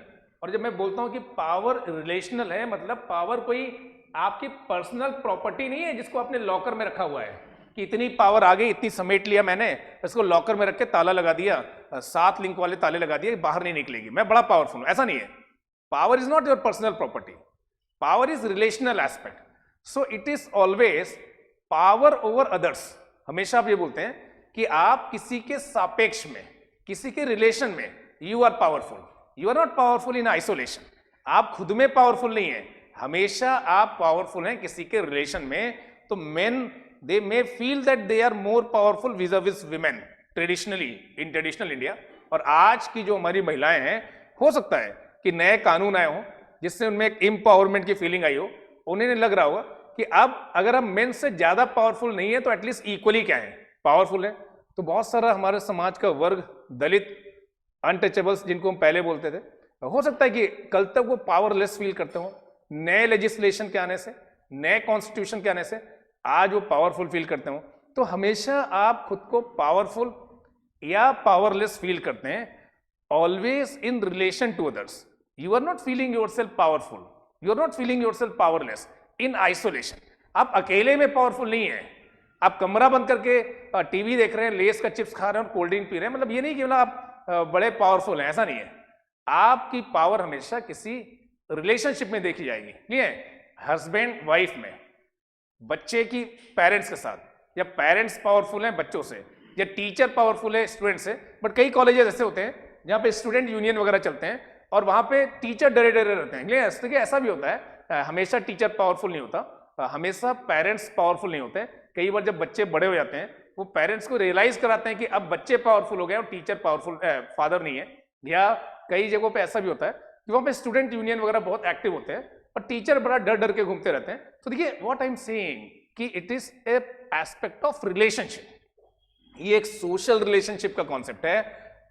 और जब मैं बोलता हूं कि पावर रिलेशनल है मतलब पावर कोई आपकी पर्सनल प्रॉपर्टी नहीं है जिसको आपने लॉकर में रखा हुआ है कि इतनी पावर आ गई, इतनी समेट लिया मैंने, इसको लॉकर में रख के ताला लगा दिया, 7 लिंक वाले ताले लगा दिए, बाहर नहीं निकलेगी, मैं बड़ा पावरफुल हूं. ऐसा नहीं है. Power is not your personal property. Power is relational aspect. So it is always power over others. हमेशा आप ये बोलते हैं कि आप किसी के सापेक्ष में, किसी के रिलेशन में you are powerful. You are not powerful in isolation. आप खुद में पावरफुल नहीं है, हमेशा आप पावरफुल हैं किसी के रिलेशन में. तो men they may feel that they are more powerful with women traditionally in traditional India. और आज की जो हमारी महिलाएं हैं, हो सकता है कि नए कानून आए हों जिससे उनमें एक एम्पावरमेंट की फीलिंग आई हो, उन्हें लग रहा होगा कि अब अगर हम मेन से ज्यादा पावरफुल नहीं है तो एटलीस्ट इक्वली क्या है, पावरफुल है. तो बहुत सारा हमारे समाज का वर्ग, दलित, अनटचेबल्स जिनको हम पहले बोलते थे, हो सकता है कि कल तक वो पावरलेस फील करते हो. नए लेजिस्लेशन के आने से, नए कॉन्स्टिट्यूशन के आने से आज वो पावरफुल फील करते हो. तो हमेशा आप खुद को पावरफुल या पावरलेस फील करते हैं, always in relation to others. You are not feeling yourself powerful, you are not feeling yourself powerless in isolation. आप अकेले में पावरफुल नहीं है. आप कमरा बंद करके टीवी देख रहे हैं, लेस का चिप्स खा रहे हैं और कोल्ड ड्रिंक पी रहे हैं, मतलब ये नहीं कि आप बड़े पावरफुल हैं, ऐसा नहीं है. आपकी पावर हमेशा किसी रिलेशनशिप में देखी जाएगी. नहीं है हस्बैंड वाइफ में, बच्चे की पेरेंट्स के साथ, या पेरेंट्स पावरफुल हैं बच्चों से, या टीचर पावरफुल है स्टूडेंट से. बट कई कॉलेजेस ऐसे होते हैं जहाँ पे स्टूडेंट यूनियन वगैरह चलते हैं और वहाँ पे टीचर डरे डरे रहते हैं. ऐसा भी होता है, हमेशा टीचर पावरफुल नहीं होता, हमेशा पेरेंट्स पावरफुल नहीं होते. कई बार जब बच्चे बड़े हो जाते हैं वो पेरेंट्स को रियलाइज कराते हैं कि अब बच्चे पावरफुल हो गए और टीचर पावरफुल फादर नहीं है. या कई जगहों पे ऐसा भी होता है कि वहाँ पे स्टूडेंट यूनियन वगैरह बहुत एक्टिव होते हैं और टीचर बड़ा डर डर के घूमते रहते हैं. तो देखिए व्हाट आई एम सेइंग कि it is a aspect of relationship. ये एक सोशल रिलेशनशिप का कॉन्सेप्ट है.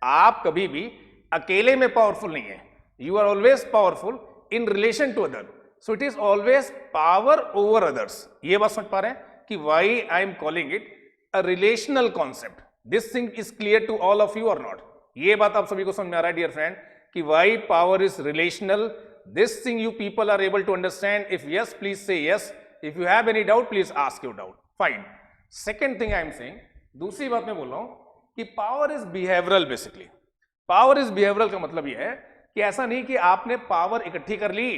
आप कभी भी अकेले में पावरफुल नहीं है. You are always powerful in relation to other. So it is always power over others. ये बात समझ पा रहे हैं कि why I am calling it a relational concept. This thing is clear to all of you और not? ये बात आप सभी को समझ में आ रहा है डियर फ्रेंड कि why power is relational? This thing you people are able to understand? If yes please say yes. If you have any doubt please ask your doubt. Fine. Second thing I am saying, दूसरी बात मैं बोल रहा हूं कि power is behavioural. Basically power is behavioural का मतलब यह है कि ऐसा नहीं कि आपने पावर इकट्ठी कर ली,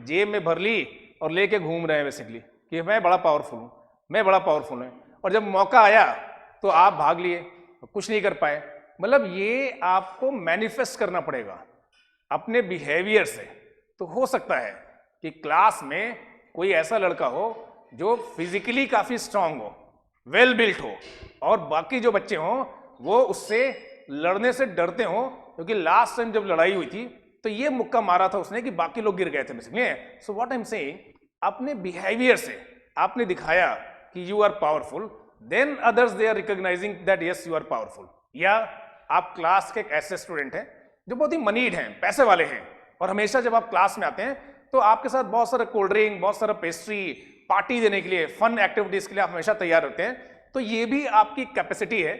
जेब में भर ली और लेके घूम रहे हैं बेसिकली कि मैं बड़ा पावरफुल हूं, मैं बड़ा पावरफुल हूं, और जब मौका आया तो आप भाग लिए, कुछ नहीं कर पाए. मतलब ये आपको मैनिफेस्ट करना पड़ेगा. अपने बिहेवियर से। तो हो सकता है कि क्लास में कोई ऐसा लड़का हो जो फिजिकली काफी स्ट्रांग हो, वेल बिल्ट हो, और बाकी जो बच्चे हों वो उससे लड़ने से डरते हो, क्योंकि लास्ट टाइम जब लड़ाई हुई थी तो ये मुक्का मारा था उसने कि बाकी लोग गिर गए थे basically. So what I am saying, अपने बिहेवियर से आपने दिखाया कि you are powerful, then others they are recognising that yes you are powerful. या आप क्लास के एक ऐसे स्टूडेंट हैं जो बहुत ही मनीड हैं, पैसे वाले हैं, और हमेशा जब आप क्लास में आते हैं तो आपके साथ बहुत सारा कोल्ड ड्रिंक, बहुत सारा पेस्ट्री, पार्टी देने के लिए, फन एक्टिविटीज के लिए आप हमेशा तैयार रहते हैं। तो ये भी आपकी कैपेसिटी है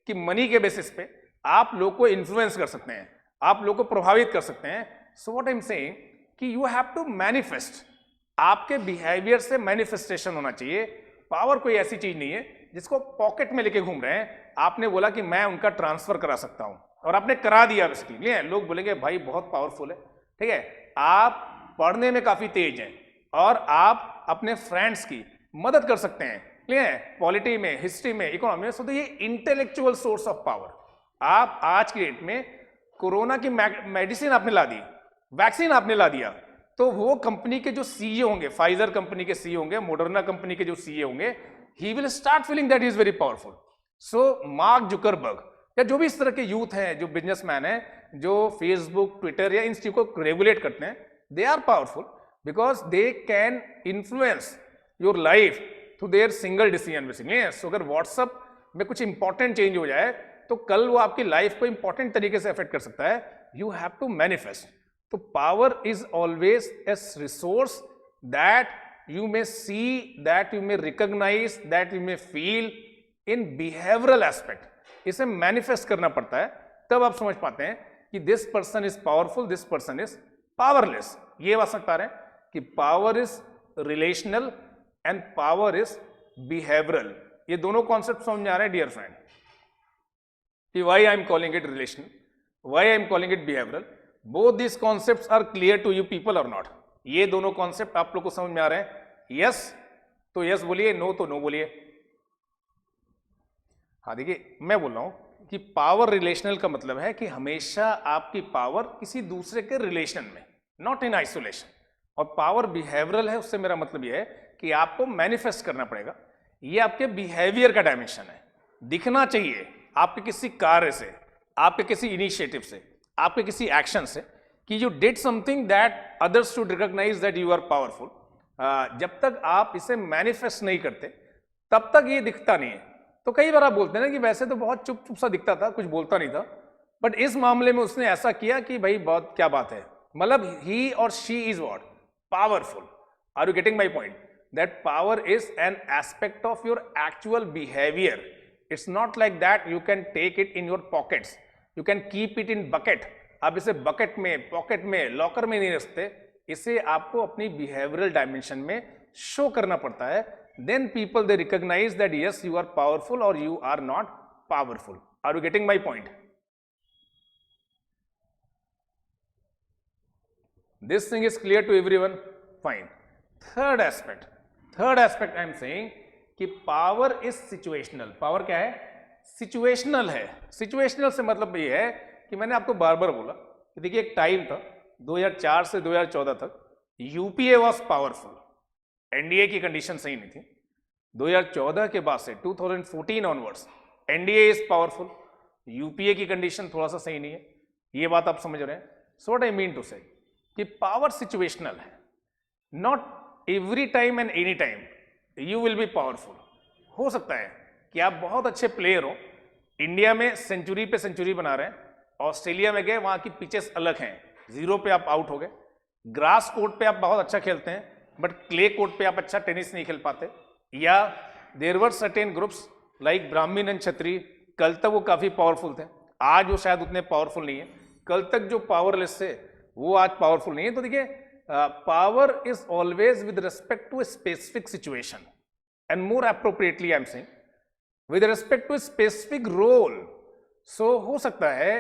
कि मनी के बेसिस पे आप लोग को इन्फ्लुएंस कर सकते हैं, आप लोग को प्रभावित कर सकते हैं। So what I am saying कि यू हैव टू मैनिफेस्ट, आपके बिहेवियर से मैनिफेस्टेशन होना चाहिए। पावर कोई ऐसी चीज नहीं है जिसको पॉकेट में लेके घूम रहे हैं। आपने बोला कि मैं उनका ट्रांसफर करा सकता हूं और आपने करा दिया बेसिकली। लोग बोलेंगे भाई बहुत पावरफुल है, ठीक है, आप पढ़ने में काफी तेज हैं और आप अपने फ्रेंड्स की मदद कर सकते हैं, ठीक है, पॉलिटी में, हिस्ट्री में, इकोनॉमी में। तो ये इंटेलेक्चुअल सोर्स ऑफ पावर। आप आज की डेट में कोरोना की मेडिसिन आपने ला दी, वैक्सीन आपने ला दिया, तो वो कंपनी के जो सीईओ होंगे, फाइजर कंपनी के सीईओ होंगे, मॉडर्ना कंपनी के जो सीईओ होंगे, he will start feeling that he is very powerful. So mark Zuckerberg या जो भी इस तरह के यूथ हैं, जो बिजनेसमैन हैं, जो फेसबुक, ट्विटर या इन चीजों को रेगुलेट करते हैं, they are powerful because they can influence your life through their single decision basically. So अगर व्हाट्सएप में कुछ इंपॉर्टेंट चेंज हो जाए तो कल वो आपकी लाइफ को इंपॉर्टेंट तरीके से अफेक्ट कर सकता है। You have to manifest. तो power is always a resource that you may see, that you may recognize, that you may feel in behavioral aspect. इसे मैनिफेस्ट करना पड़ता है, तब आप समझ पाते हैं कि this person is powerful, this person is powerless. ये बात समझ पा रहे हैं कि power is relational and power is behavioural. ये दोनों कॉन्सेप्ट समझ में आ रहे हैं डियर फ्रेंड, कि why I am calling it relational, why I am calling it behavioural. Both this concepts are clear to you people और नॉट? ये दोनों कॉन्सेप्ट आप लोग को समझ में आ रहे हैं? यस तो यस बोलिए, नो तो नो बोलिए। हाँ देखिए, मैं बोल रहा हूं कि पावर रिलेशनल का मतलब है कि हमेशा आपकी पावर किसी दूसरे के रिलेशन में, नॉट इन आइसोलेशन। और पावर बिहेवियरल है, उससे मेरा मतलब यह है कि आपको मैनिफेस्ट करना पड़ेगा। ये आपके बिहेवियर का डायमेंशन है, दिखना चाहिए आपके किसी कार्य से, आपके किसी इनिशिएटिव से, आपके किसी एक्शन से कि you did something that others should recognise that you are powerful. जब तक आप इसे मैनिफेस्ट नहीं करते तब तक ये दिखता नहीं है। तो कई बार आप बोलते हैं ना कि वैसे तो बहुत चुप चुप सा दिखता था, कुछ बोलता नहीं था, बट इस मामले में उसने ऐसा किया कि भाई बहुत क्या बात है, मतलब ही और she is what powerful. Are you getting my point? That power is an aspect of your actual behaviour. It's not like that you can take it in your pockets, you can keep it in bucket. आप इसे bucket में, pocket में, locker में नहीं रखते, इसे आपको अपनी बिहेवियरल डायमेंशन में शो करना पड़ता है। Then people they recognise that yes you are powerful और you are not powerful. Are you getting my point? This thing is clear to everyone? Fine. Third aspect I am saying कि power is situational. Power क्या है? Situational है। Situational से मतलब ये है कि मैंने आपको बार बार बोला कि देखिए एक टाइम था 2004 से 2014 तक यूपीए वॉज पावरफुल, एनडीए की कंडीशन सही नहीं थी। 2014 के बाद से 2014 onwards NDA is powerful, UPA की कंडीशन थोड़ा सा सही नहीं है। ये बात आप समझ रहे हैं? So what I mean to say कि पावर सिचुएशनल है, not every time and any time you will be powerful. हो सकता है कि आप बहुत अच्छे प्लेयर हो, इंडिया में सेंचुरी पे सेंचुरी बना रहे हैं, ऑस्ट्रेलिया में गए वहां की पिचेस अलग हैं, जीरो पे आप आउट हो गए, ग्रास कोर्ट पे आप बहुत अच्छा खेलते हैं बट क्ले कोर्ट पे आप अच्छा टेनिस नहीं खेल पाते, या there were certain groups like Brahmin and Kshatriya, कल तक वो काफी पावरफुल थे, आज वो शायद उतने पावरफुल नहीं है। कल तक जो पावरलेस थे वो आज पावरफुल नहीं है। तो देखिए, power is always with respect to a specific situation and more appropriately I am saying with respect to a specific role. So हो सकता है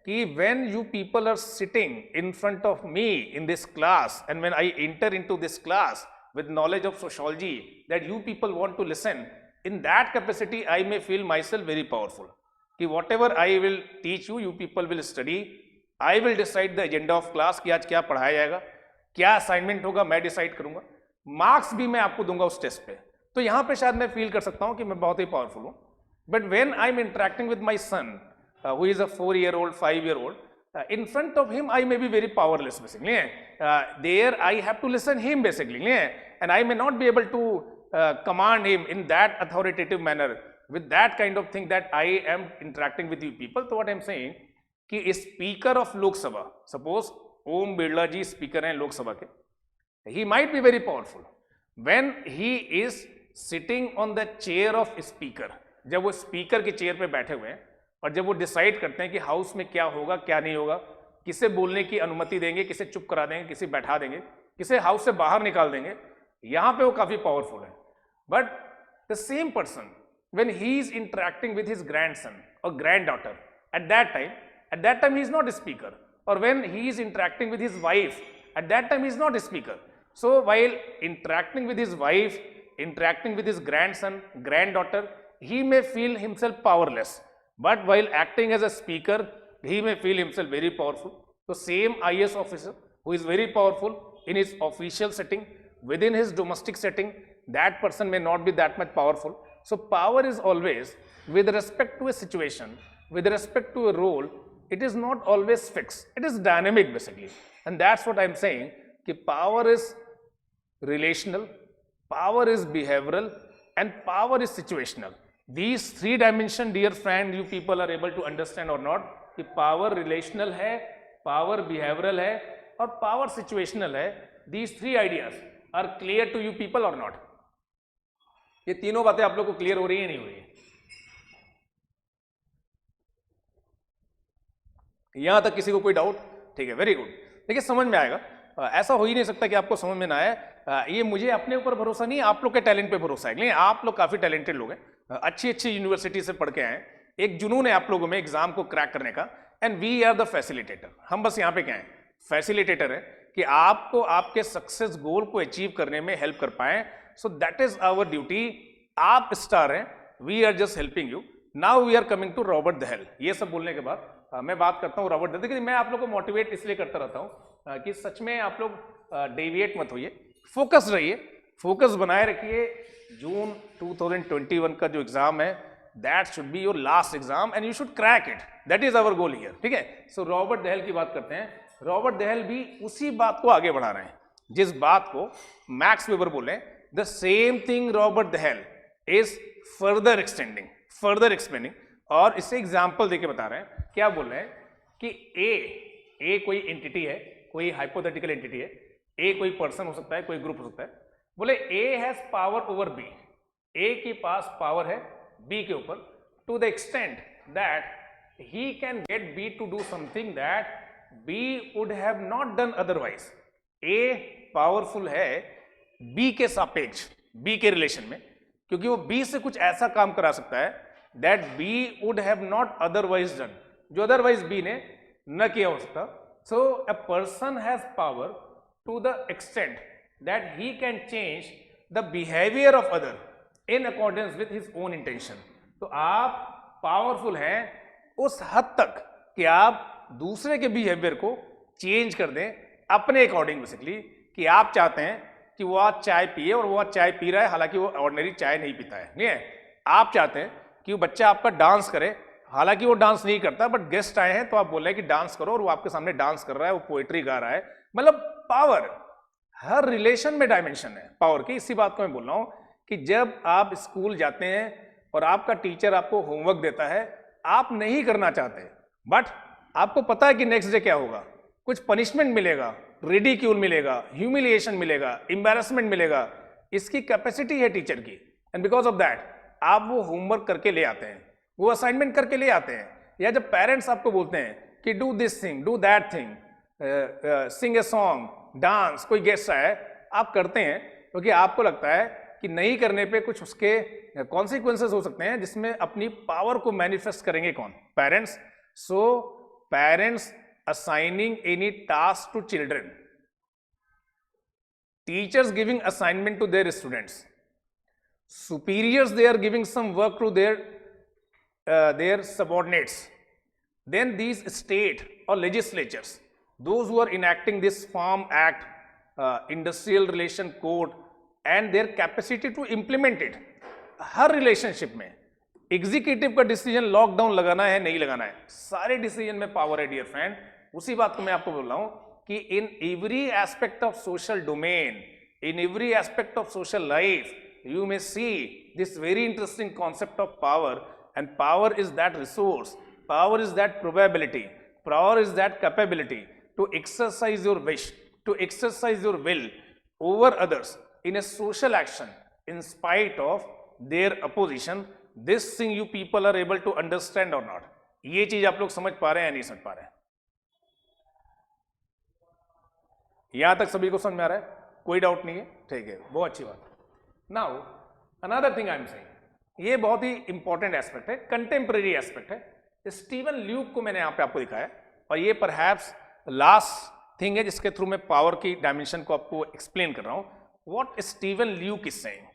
कि when you people are sitting in front of me in this class and when I enter into this class with knowledge of sociology that you people want to listen, in that capacity I may feel myself very powerful कि whatever I will teach you, you people will study I will decide the agenda of class कि आज क्या पढ़ाया जाएगा, क्या assignment होगा, मैं decide करूंगा। मार्क्स भी मैं आपको दूंगा उस टेस्ट पे। तो यहां पे शायद मैं फील कर सकता हूं कि मैं बहुत ही पावरफुल हूं। But when I am interacting with my son who is a 4-year-old, 5-year-old, in front of him I may be very powerless basically. There I have to listen him basically, and I may not be able to command him in that authoritative manner with that kind of thing that I am interacting with you people. So what I am saying कि speaker of Lok Sabha, suppose Om Birla ji speaker हैं लोकसभा के, he might be very powerful when he is sitting on the chair of speaker. जब वो speaker के chair पे बैठे हुए हैं और जब वो डिसाइड करते हैं कि हाउस में क्या होगा क्या नहीं होगा, किसे बोलने की अनुमति देंगे, किसे चुप करा देंगे, किसे बैठा देंगे, किसे हाउस से बाहर निकाल देंगे, यहां पे वो काफी पावरफुल है। But the same person when he is interacting with his grandson और granddaughter, at that time he is not a speaker. Or when he is interacting with his wife, at that time he is not a speaker. So while interacting with his wife, interacting with his grandson, granddaughter, he may feel himself powerless. But while acting as a speaker, he may feel himself very powerful. So same IAS officer who is very powerful in his official setting, within his domestic setting, that person may not be that much powerful. So power is always with respect to a situation, with respect to a role, it is not always fixed. It is dynamic basically. And that's what I'm saying, कि power is relational, power is behavioral, and power is situational. These three dimensions, dear friend, you people are able to understand or not, कि power relational है, power behavioral है, और power situational है. These three ideas are clear to you people or not? ये तीनों बातें आप लोग को क्लियर हो रही है नहीं हो रही है? यहां तक किसी को कोई डाउट? ठीक है, वेरी गुड। देखिए समझ में आएगा, ऐसा हो ही नहीं सकता कि आपको समझ में ना आए। ये मुझे अपने ऊपर भरोसा नहीं, आप लोग के टैलेंट पे भरोसा है। नहीं, आप लोग काफी टैलेंटेड लोग हैं, अच्छी अच्छी यूनिवर्सिटी से पढ़ के आए, एक जुनून है आप लोगों में एग्जाम को क्रैक करने का, and we are the facilitator. हम बस यहाँ पे क्या है, फैसिलिटेटर है, कि आपको आपके सक्सेस गोल को अचीव करने में हेल्प कर पाए। So that is our duty. आप स्टार हैं, we are just helping you. Now we are coming to Robert Dahl. ये सब बोलने के बाद मैं बात करता हूँ रॉबर्ट दहल। देखिए मैं आप लोग को मोटिवेट इसलिए करता रहता हूँ कि सच में आप लोग डेविएट मत होइए, फोकस रहिए, फोकस बनाए रखिए। जून 2021 का जो एग्जाम है, that should be your last exam and you should crack it. That is our goal here. ठीक है, सो रॉबर्ट दहल की बात करते हैं। रॉबर्ट दहल भी उसी बात को आगे बढ़ा रहे हैं जिस बात को मैक्स वेबर बोले। The same thing Robert Dahl is further extending, further explaining, और इससे एग्जाम्पल देके बता रहे हैं। क्या बोल रहे हैं कि ए कोई एंटिटी है, कोई हाइपोथेटिकल एंटिटी है, ए कोई पर्सन हो सकता है, कोई ग्रुप हो सकता है। बोले A has power over B, A के पास पावर है बी के ऊपर, to the extent that he can get B to do something that B would have not done otherwise. A powerful है बी के सापेक्ष, बी के रिलेशन में, क्योंकि वो बी से कुछ ऐसा काम करा सकता है that B would have not otherwise done, जो अदरवाइज बी ने न किया हो सकता। So a person has power to the extent that he can change the behaviour of other in accordance with his own intention. तो आप powerful हैं उस हद तक कि आप दूसरे के बिहेवियर को चेंज कर दें अपने अकॉर्डिंग, बेसिकली कि आप चाहते हैं कि वो आज चाय पिए और वो आज चाय पी रहा है, हालांकि वो ऑर्डिनरी चाय नहीं पीता है, नहीं है। आप चाहते हैं कि वो बच्चा आपका डांस करे, हालांकि वो डांस नहीं करता, बट गेस्ट आए हैं तो आप बोल रहे हैं कि डांस करो, और वो आपके सामने डांस कर रहा है, वो पोएट्री गा रहा है। मतलब पावर हर रिलेशन में डायमेंशन है पावर की। इसी बात को मैं बोल रहा हूं कि जब आप स्कूल जाते हैं और आपका टीचर आपको होमवर्क देता है, आप नहीं करना चाहते, बट आपको पता है कि नेक्स्ट डे क्या होगा, कुछ पनिशमेंट मिलेगा, रिडिक्यूल मिलेगा, ह्यूमिलिएशन मिलेगा, एम्बैरेसमेंट मिलेगा। इसकी कैपेसिटी है टीचर की, एंड बिकॉज ऑफ दैट आप वो होमवर्क करके ले आते हैं, वो असाइनमेंट करके ले आते हैं। या जब पेरेंट्स आपको बोलते हैं कि do this thing, do that thing, sing a song, dance, कोई गेस्ट आए, आप करते हैं क्योंकि आपको लगता है कि नहीं करने पे कुछ उसके कॉन्सिक्वेंसेस हो सकते हैं, जिसमें अपनी पावर को मैनिफेस्ट करेंगे कौन? Parents. So parents assigning any task to children, teachers giving assignment to their students, superiors they are giving some work to their subordinates, then these state or legislatures, those who are enacting this Farm Act, Industrial Relation Code, and their capacity to implement it, her relationship में executive का decision lockdown लगाना है नहीं लगाना है, सारे decision में power है डियर फ्रेंड। उसी बात को मैं आपको बोल रहा हूं कि in every aspect of social domain, in every aspect of social life, you may see this very interesting concept of power, and power is that resource, power is that probability, power is that capability to exercise your wish, to exercise your will over others in a social action in spite of their opposition. This thing you people are able to understand or not? ये चीज आप लोग समझ पा रहे हैं या नहीं समझ पा रहे हैं? यहां तक सभी को समझ में आ रहा है? कोई डाउट नहीं है? ठीक है, बहुत अच्छी बात। Now another thing I am saying, ये बहुत ही इंपॉर्टेंट एस्पेक्ट है, कंटेम्परेरी एस्पेक्ट है। स्टीवन ल्यूक को मैंने यहां पे आपको दिखाया, और ये परहैप्स लास्ट थिंग है जिसके थ्रू मैं पावर की डायमेंशन को आपको एक्सप्लेन कर रहा हूं। What Steven Luke is saying.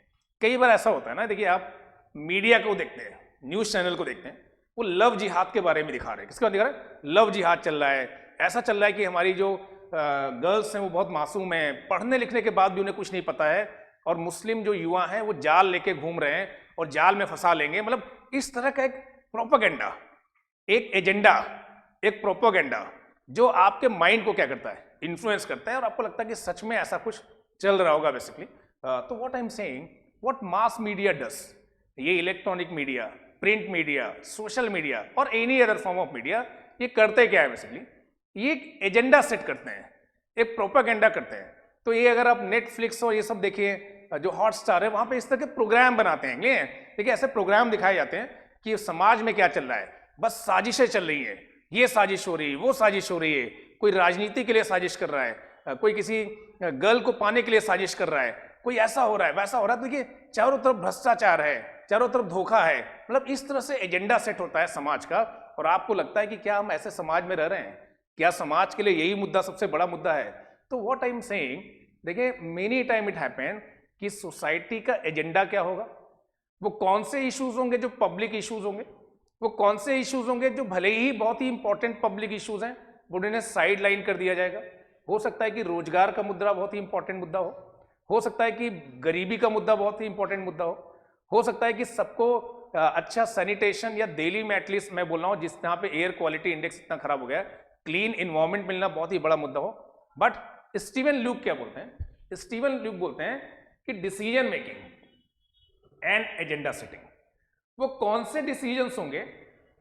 कई बार ऐसा होता है ना, देखिए आप मीडिया को देखते हैं, न्यूज चैनल को देखते हैं, वो लव जिहाद के बारे में दिखा रहे हैं। किसके बारे में दिखा रहे हैं? लव जिहाद चल रहा है, ऐसा चल रहा है कि हमारी जो गर्ल्स हैं वो बहुत मासूम हैं, पढ़ने लिखने के बाद भी उन्हें कुछ नहीं पता है, और मुस्लिम जो युवा हैं वो जाल लेके घूम रहे हैं और जाल में फंसा लेंगे। मतलब इस तरह का एक प्रोपेगेंडा, एक एजेंडा, एक प्रोपेगेंडा जो आपके माइंड को क्या करता है? इन्फ्लुएंस करता है, और आपको लगता है कि सच में ऐसा कुछ चल रहा होगा बेसिकली। तो what I am saying, what mass media does, ये electronic media, print media, social media और any other form of media, ये करते क्या है बेसिकली? ये एक एजेंडा सेट करते हैं, एक प्रोपेगेंडा करते हैं। तो ये अगर आप नेटफ्लिक्स और ये सब देखिए, जो हॉटस्टार है, वहां पे इस तरह के प्रोग्राम बनाते हैं। देखिए ऐसे प्रोग्राम दिखाए जाते हैं कि समाज में क्या चल रहा है, बस साजिशें चल रही है, ये साजिश हो रही है, वो साजिश हो रही है, कोई राजनीति के लिए साजिश कर रहा है, कोई किसी गर्ल को पाने के लिए साजिश कर रहा है, कोई ऐसा हो रहा है, वैसा हो रहा है। तो देखिए चारों तरफ भ्रष्टाचार है, चारों तरफ धोखा है, मतलब इस तरह से एजेंडा सेट होता है समाज का। और आपको लगता है कि क्या हम ऐसे समाज में रह रहे हैं? क्या समाज के लिए यही मुद्दा सबसे बड़ा मुद्दा है? तो व्हाट आई एम सेइंग, देखिए मेनी टाइम इट हैपन कि सोसाइटी का एजेंडा क्या होगा, वो कौन से इश्यूज होंगे जो पब्लिक इश्यूज होंगे, वो कौन से इश्यूज होंगे जो भले ही बहुत ही इंपॉर्टेंट पब्लिक इश्यूज हैं, वो उन्हें साइड लाइन कर दिया जाएगा। हो सकता है कि रोजगार का मुद्दा बहुत ही इंपॉर्टेंट मुद्दा हो सकता है कि गरीबी का मुद्दा बहुत ही इंपॉर्टेंट मुद्दा हो सकता है कि सबको अच्छा सैनिटेशन, या दिल्ली में एटलीस्ट मैं बोल रहा हूँ जिस यहाँ पे एयर क्वालिटी इंडेक्स इतना खराब हो गया है, क्लीन इन्वायरमेंट मिलना बहुत ही बड़ा मुद्दा हो। बट स्टीवन ल्यूक क्या बोलते हैं? स्टीवन ल्यूक बोलते हैं कि decision making and agenda setting, वो कौन से डिसीजंस होंगे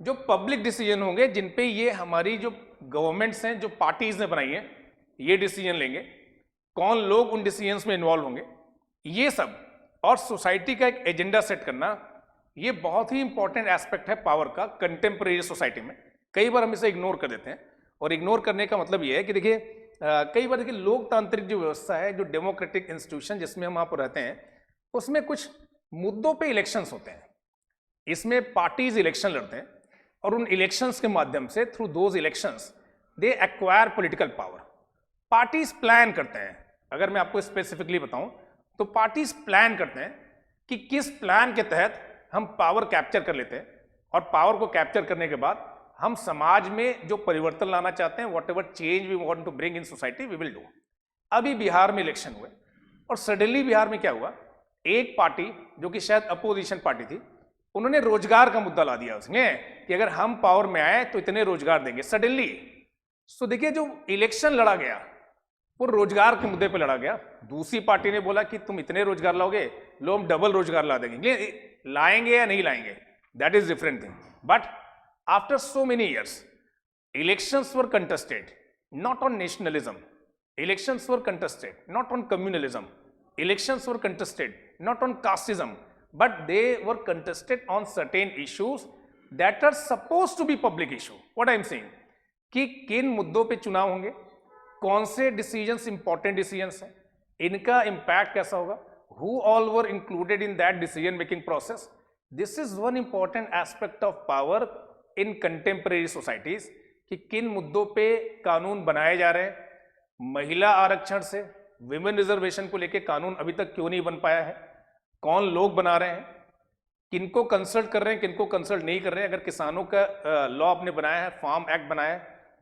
जो पब्लिक डिसीजन होंगे, जिन पे ये हमारी जो गवर्नमेंट्स हैं, जो पार्टीज ने बनाई है, ये डिसीजन लेंगे, कौन लोग उन डिसीजंस में इन्वॉल्व होंगे, ये सब, और सोसाइटी का एक एजेंडा सेट करना, ये बहुत ही इंपॉर्टेंट एस्पेक्ट है पावर का कंटेम्प्रेरी सोसाइटी में। कई बार हम इसे इग्नोर कर देते हैं, और इग्नोर करने का मतलब ये है कि देखिए कई बार देखिए लोकतांत्रिक जो व्यवस्था है, जो डेमोक्रेटिक इंस्टीट्यूशन जिसमें हम आप रहते हैं, उसमें कुछ मुद्दों पे इलेक्शंस होते हैं। इसमें पार्टीज इलेक्शन लड़ते हैं, और उन इलेक्शंस के माध्यम से through those elections they acquire political power. Parties plan करते हैं, अगर मैं आपको स्पेसिफिकली बताऊं तो पार्टीज प्लान करते हैं कि किस प्लान के तहत हम पावर कैप्चर कर लेते हैं, और पावर को कैप्चर करने के बाद हम समाज में जो परिवर्तन लाना चाहते हैं, whatever change we want to bring in society, we will do. अभी बिहार में इलेक्शन हुए, और सडनली बिहार में क्या हुआ, एक पार्टी जो कि शायद अपोजिशन पार्टी थी, उन्होंने रोजगार का मुद्दा ला दिया उसमें कि अगर हम पावर में आए तो इतने रोजगार देंगे सडनली। सो देखिए जो इलेक्शन लड़ा गया वो रोजगार के मुद्दे पे लड़ा गया। दूसरी पार्टी ने बोला कि तुम इतने रोजगार लाओगे, लो हम डबल रोजगार ला देंगे। लाएंगे या नहीं लाएंगे, that is different thing. But after so many years elections were contested not on nationalism, elections were contested not on communalism, elections were contested not on casteism, but they were contested on certain issues that are supposed to be public issue. What I am saying कि किन मुद्दों पे चुनाव होंगे, कौन से decisions important decisions हैं, इनका इम्पैक्ट कैसा होगा, who all were included in that decision making process. This is one important aspect of power in contemporary societies कि किन मुद्दों पे कानून बनाए जा रहे हैं। महिला आरक्षण से विमेन रिजर्वेशन को लेके कानून अभी तक क्यों नहीं बन पाया है, कौन लोग बना रहे हैं, किनको कंसल्ट कर रहे हैं, किनको कंसल्ट नहीं कर रहे हैं। अगर किसानों का लॉ आपने बनाया है, फार्म एक्ट बनाया है,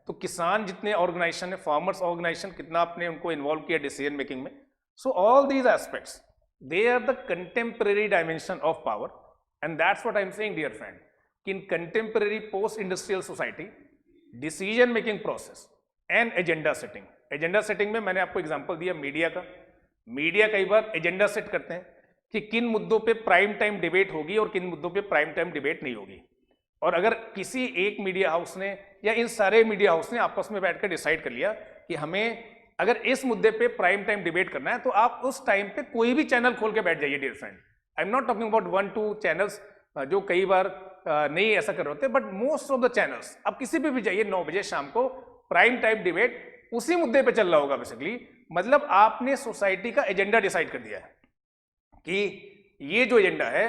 तो किसान जितने ऑर्गेनाइजेशन है, फार्मर्स ऑर्गेनाइजेशन, कितना आपने उनको इन्वॉल्व किया डिसीजन मेकिंग में। So all these aspects they are the contemporary dimension of power, and that's what I am saying dear friend, कि in contemporary post industrial society decision making process and agenda setting. Agenda setting में मैंने आपको example दिया media का। Media कई बार agenda set करते हैं कि किन मुद्दों पे प्राइम टाइम डिबेट होगी और किन मुद्दों पे प्राइम टाइम डिबेट नहीं होगी। और अगर किसी एक मीडिया हाउस ने या इन सारे मीडिया हाउस ने आपस में बैठकर डिसाइड कर लिया कि हमें अगर इस मुद्दे पे प्राइम टाइम डिबेट करना है, तो आप उस टाइम पे कोई भी चैनल खोल के बैठ जाइए dear friend. I am not talking about 1-2 channels जो कई बार नहीं ऐसा कर रहे होते, but most of the channels आप किसी पे भी जाइए 9 बजे शाम को प्राइम टाइम डिबेट उसी मुद्दे पे चल रहा होगा बेसिकली। मतलब आपने सोसाइटी का एजेंडा डिसाइड कर दिया है कि ये जो एजेंडा है,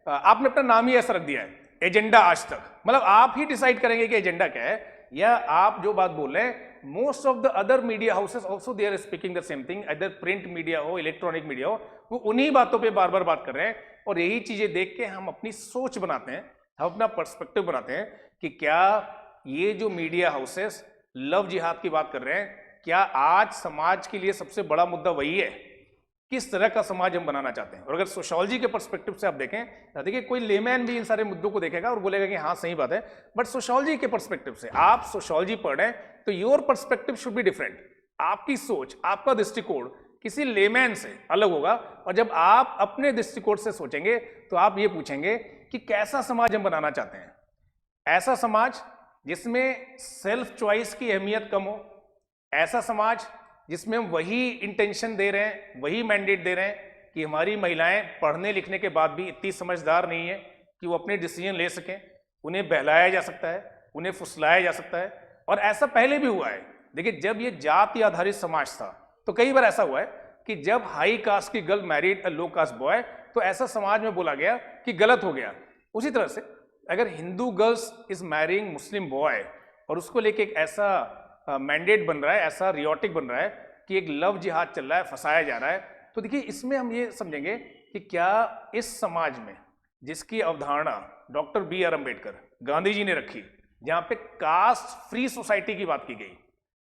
आपने अपना नाम ही ऐसा रख दिया है एजेंडा आज तक। मतलब आप ही डिसाइड करेंगे कि एजेंडा क्या है, या आप जो बात बोल रहे हैं most of the other media houses also they are speaking the same thing, other print media हो, इलेक्ट्रॉनिक मीडिया हो, वो उन्हीं बातों पे बार बार बात कर रहे हैं। और यही चीजें देख के हम अपनी सोच बनाते हैं, हम अपना पर्सपेक्टिव बनाते हैं कि क्या ये जो मीडिया हाउसेस लव जिहाद की बात कर रहे हैं, क्या आज समाज के लिए सबसे बड़ा मुद्दा वही है? किस तरह का समाज हम बनाना चाहते हैं? और अगर सोशियोलॉजी के पर्सपेक्टिव से आप देखें, देखिए कोई लेमैन भी इन सारे मुद्दों को देखेगा और बोलेगा कि हाँ सही बात है, बट सोशियोलॉजी के पर्सपेक्टिव से आप सोशियोलॉजी पढ़ रहे हैं तो your perspective should be different. आपकी सोच, आपका दृष्टिकोण किसी लेमैन से अलग होगा। और जब आप अपने दृष्टिकोण से सोचेंगे तो आप ये पूछेंगे कि कैसा समाज हम बनाना चाहते हैं। ऐसा समाज जिसमें सेल्फ चॉइस की अहमियत कम हो, ऐसा समाज जिसमें हम वही इंटेंशन दे रहे हैं, वही मैंडेट दे रहे हैं कि हमारी महिलाएं पढ़ने लिखने के बाद भी इतनी समझदार नहीं है कि वो अपने डिसीजन ले सकें, उन्हें बहलाया जा सकता है, उन्हें फुसलाया जा सकता है। और ऐसा पहले भी हुआ है। देखिए जब ये जाति आधारित समाज था तो कई बार ऐसा हुआ है कि जब हाई कास्ट की girl married a low caste boy, तो ऐसा समाज में बोला गया कि गलत हो गया। उसी तरह से अगर Hindu girls is marrying Muslim boy और उसको लेके एक ऐसा मैंडेट बन रहा है, ऐसा रियोटिक बन रहा है कि एक लव जिहाद चल रहा है, फंसाया जा रहा है, तो देखिए इसमें हम ये समझेंगे कि क्या इस समाज में जिसकी अवधारणा डॉक्टर B.R. अम्बेडकर, गांधी जी ने रखी, जहां पे कास्ट फ्री सोसाइटी की बात की गई,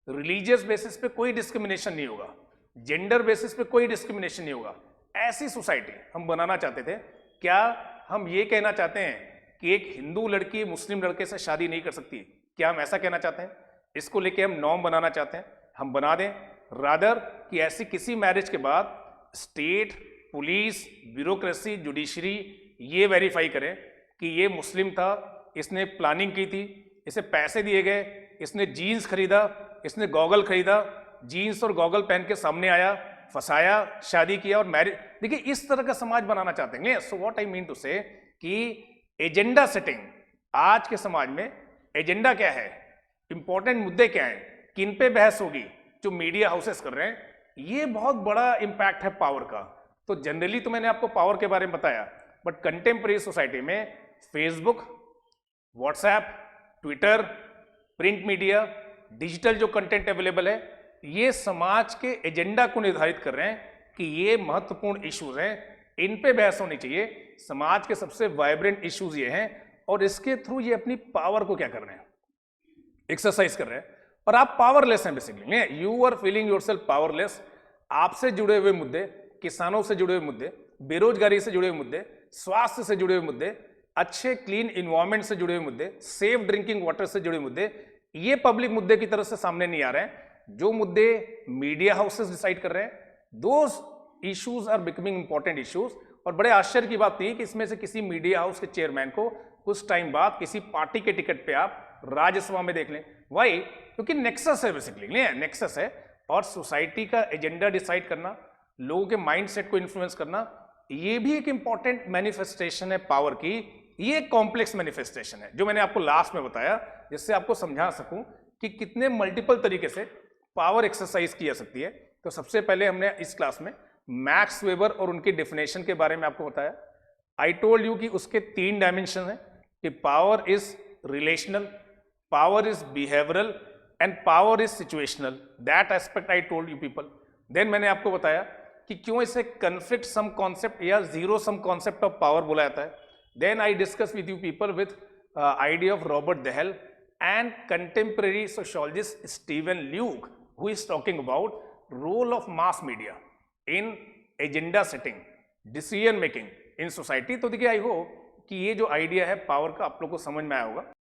रिलीजियस बेसिस पे कोई डिस्क्रिमिनेशन नहीं होगा, जेंडर बेसिस पे कोई डिस्क्रिमिनेशन नहीं होगा, ऐसी सोसाइटी हम बनाना चाहते थे। क्या हम ये कहना चाहते हैं कि एक हिंदू लड़की मुस्लिम लड़के से शादी नहीं कर सकती? क्या हम ऐसा कहना चाहते हैं? इसको लेके हम नॉर्म बनाना चाहते हैं? हम बना दें रादर कि ऐसी किसी मैरिज के बाद स्टेट, पुलिस, ब्यूरोक्रेसी, जुडिशरी ये वेरीफाई करें कि ये मुस्लिम था, इसने प्लानिंग की थी, इसे पैसे दिए गए, इसने जीन्स खरीदा, इसने गॉगल खरीदा, जीन्स और गॉगल पहन के सामने आया, फंसाया, शादी किया और मैरिज। देखिए इस तरह का समाज बनाना चाहते हैं। So what I mean to say कि एजेंडा सेटिंग, आज के समाज में एजेंडा क्या है, इंपॉर्टेंट मुद्दे क्या हैं, किन पे बहस होगी, जो मीडिया हाउसेस कर रहे हैं, ये बहुत बड़ा इंपैक्ट है पावर का। तो जनरली तो मैंने आपको पावर के बारे में बताया, बट कंटेम्प्रेरी सोसाइटी में Facebook, WhatsApp, Twitter, print media, digital जो कंटेंट अवेलेबल है, ये समाज के एजेंडा को निर्धारित कर रहे हैं कि ये महत्वपूर्ण इश्यूज हैं, इन पे बहस होनी चाहिए। समाज के सबसे वाइब्रेंट इश्यूज ये हैं और इसके थ्रू ये अपनी पावर को क्या कर रहे हैं, एक्सरसाइज कर रहे हैं। और आप पावरलेस हैं basically, you are feeling yourself powerless. आपसे जुड़े हुए मुद्दे, किसानों से जुड़े हुए मुद्दे, बेरोजगारी से जुड़े हुए मुद्दे, स्वास्थ्य से जुड़े हुए मुद्दे, अच्छे क्लीन इन्वायरमेंट से जुड़े हुए मुद्दे, सेफ ड्रिंकिंग वाटर से जुड़े मुद्दे, ये पब्लिक मुद्दे की तरफ से सामने नहीं आ रहे हैं। जो मुद्दे मीडिया हाउसेस डिसाइड कर रहे हैं, those issues are becoming important issues. और बड़े आश्चर्य की बात नहीं है कि इसमें से किसी मीडिया हाउस के चेयरमैन को कुछ टाइम बाद किसी पार्टी के टिकट पे आप राज्यसभा में देख लें। वाई? क्योंकि नेक्सस है बेसिकली, नेक्सस है। और सोसाइटी का एजेंडा डिसाइड करना, लोगों के माइंडसेट को इन्फ्लुएंस करना, ये भी एक इंपॉर्टेंट मैनिफेस्टेशन है पावर की। ये एक कॉम्प्लेक्स मैनिफेस्टेशन है जो मैंने आपको लास्ट में बताया, जिससे आपको समझा सकूं कि कितने मल्टीपल तरीके से पावर एक्सरसाइज की जा सकती है। तो सबसे पहले हमने इस क्लास में मैक्स वेबर और उनकी डेफिनेशन के बारे में आपको बताया। आई टोल्ड यू कि उसके 3 डायमेंशन हैं कि power is relational, power is behavioural and power is situational. That aspect I told you people. Then मैंने आपको बताया कि क्यों इसे कन्फ्लिक्ट सम कॉन्सेप्ट या zero sum concept of power बोला जाता है। Then I discuss with you people with idea of Robert Dahl and contemporary sociologist Stephen Luke, who is talking about role of mass media in agenda setting, decision making in society. तो देखिए I hope कि ये जो idea है power का आप लोग को समझ में आया होगा।